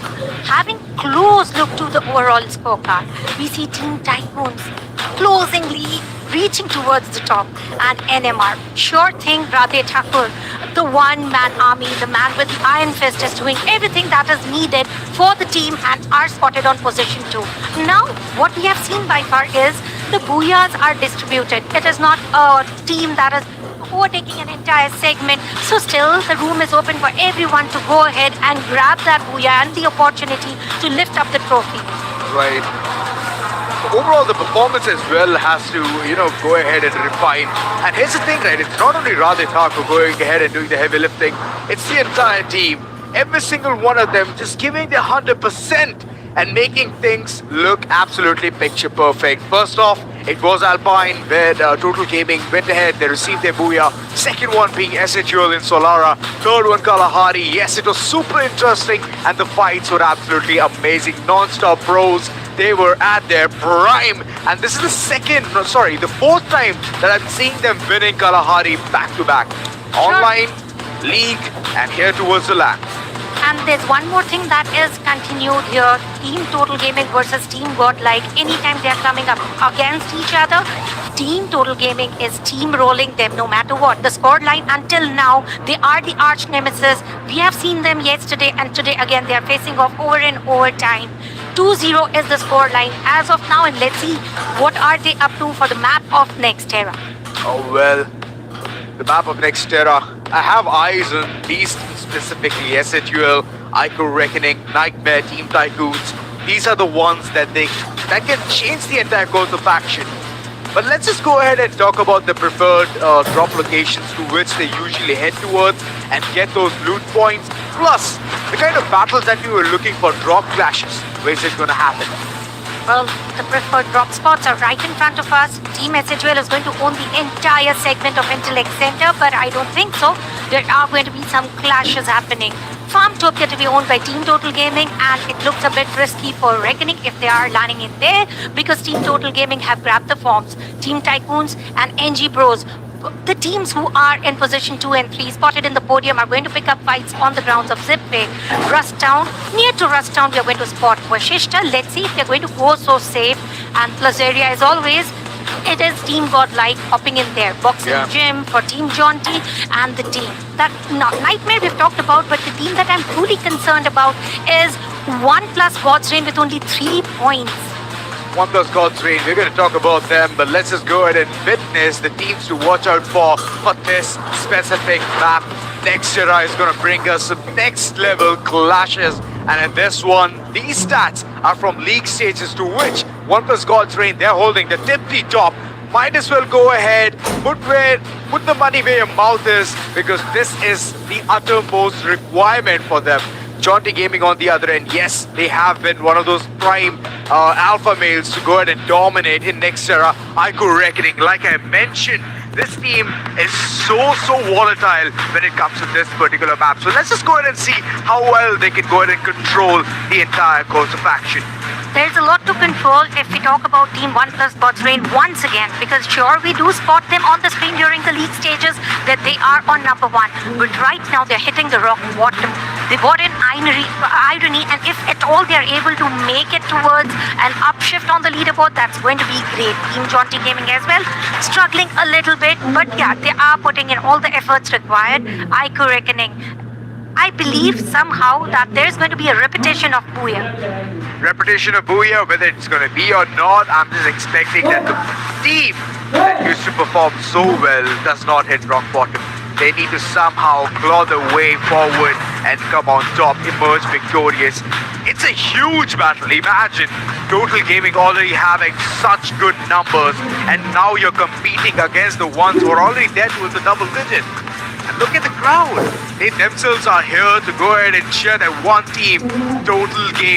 [SPEAKER 9] having close look to the overall scorecard, we see Team Tycoons closingly reaching towards the top, and NMR, sure thing, Radhe Thakur, the one-man army, the man with the iron fist, is doing everything that is needed for the team and are spotted on position 2. Now, what we have seen by far is the booyahs are distributed. It is not a team that is overtaking an entire segment. So still, the room is open for everyone to go ahead and grab that booyah and the opportunity to lift up the trophy.
[SPEAKER 3] Right. Overall, the performance as well has to, go ahead and refine. And here's the thing, right? It's not only Radhe Thakur going ahead and doing the heavy lifting. It's the entire team. Every single one of them just giving their 100% and making things look absolutely picture perfect. First off, it was Alpine where Total Gaming went ahead. They received their booyah. Second one being SHUL in Solara. Third one Kalahari. Yes, it was super interesting and the fights were absolutely amazing. Non-stop pros. They were at their prime. And this is the fourth time that I'm seeing them winning Kalahari back to back. Online, league, and here towards the land.
[SPEAKER 9] And there's one more thing that is continued here. Team Total Gaming versus Team Godlike. Anytime they're coming up against each other, Team Total Gaming is steamrolling them no matter what. The score line until now, they are the arch nemesis. We have seen them yesterday and today again. They are facing off over and over time. 2-0 is the score line as of now, and let's see what are they up to for the map of Next Era.
[SPEAKER 3] Oh well, the map of Next Era. I have eyes on these specifically, SHUL, Ico Reckoning, Nightmare, Team Tycoons. These are the ones that can change the entire course of action. But let's just go ahead and talk about the preferred drop locations to which they usually head towards and get those loot points. Plus, the kind of battles that you were looking for, drop clashes. Where is it going to happen?
[SPEAKER 9] Well, the preferred drop spots are right in front of us. Team SHL is going to own the entire segment of Intellect Center, but I don't think so. There are going to be some clashes happening. Farmtopia to be owned by Team Total Gaming, and it looks a bit risky for Reckoning if they are landing in there, because Team Total Gaming have grabbed the forms. Team Tycoons and NG Bros, the teams who are in position 2 and 3 spotted in the podium, are going to pick up fights on the grounds of Zipway. Rust Town, near to Rust Town, we are going to spot Vashishta. Let's see if they're going to go so safe. And Plazaria, as always, it is Team Godlike hopping in there. Boxing Gym for Team Jaunty and the team that Nightmare we've talked about, but the team that I'm truly concerned about is 1+ God's Reign with only 3 points.
[SPEAKER 3] 1+ God's Reign, we're going to talk about them, but let's just go ahead and witness the teams to watch out for this specific map. Next era is going to bring us some next level clashes, and in this one, these stats are from league stages to which 1+ God's Reign, they're holding the tippy top. Might as well go ahead, put the money where your mouth is, because this is the uttermost requirement for them. Jaunty Gaming on the other end, yes, they have been one of those prime alpha males to go ahead and dominate in next era. Ico Reckoning, like I mentioned, this team is so volatile when it comes to this particular map. So let's just go ahead and see how well they can go ahead and control the entire course of action.
[SPEAKER 9] There's a lot to control if we talk about Team 1+ God's Reign once again, because sure, we do spot them on the screen during the league stages that they are on number 1, but right now they're hitting the rock bottom. They brought in irony, and if at all they are able to make it towards an upshift on the leaderboard, that's going to be great. Team Jaunty Gaming as well, struggling a little bit, but yeah, they are putting in all the efforts required. Ico Reckoning, I believe somehow that there's going to be a repetition of Booyah.
[SPEAKER 3] Repetition of Booyah, whether it's going to be or not, I'm just expecting that the team that used to perform so well does not hit rock bottom. They need to somehow claw their way forward and come on top, emerge victorious. It's a huge battle. Imagine Total Gaming already having such good numbers, and now you're competing against the ones who are already there with the double digit. And look at the crowd. They themselves are here to go ahead and cheer that one team, Total Gaming.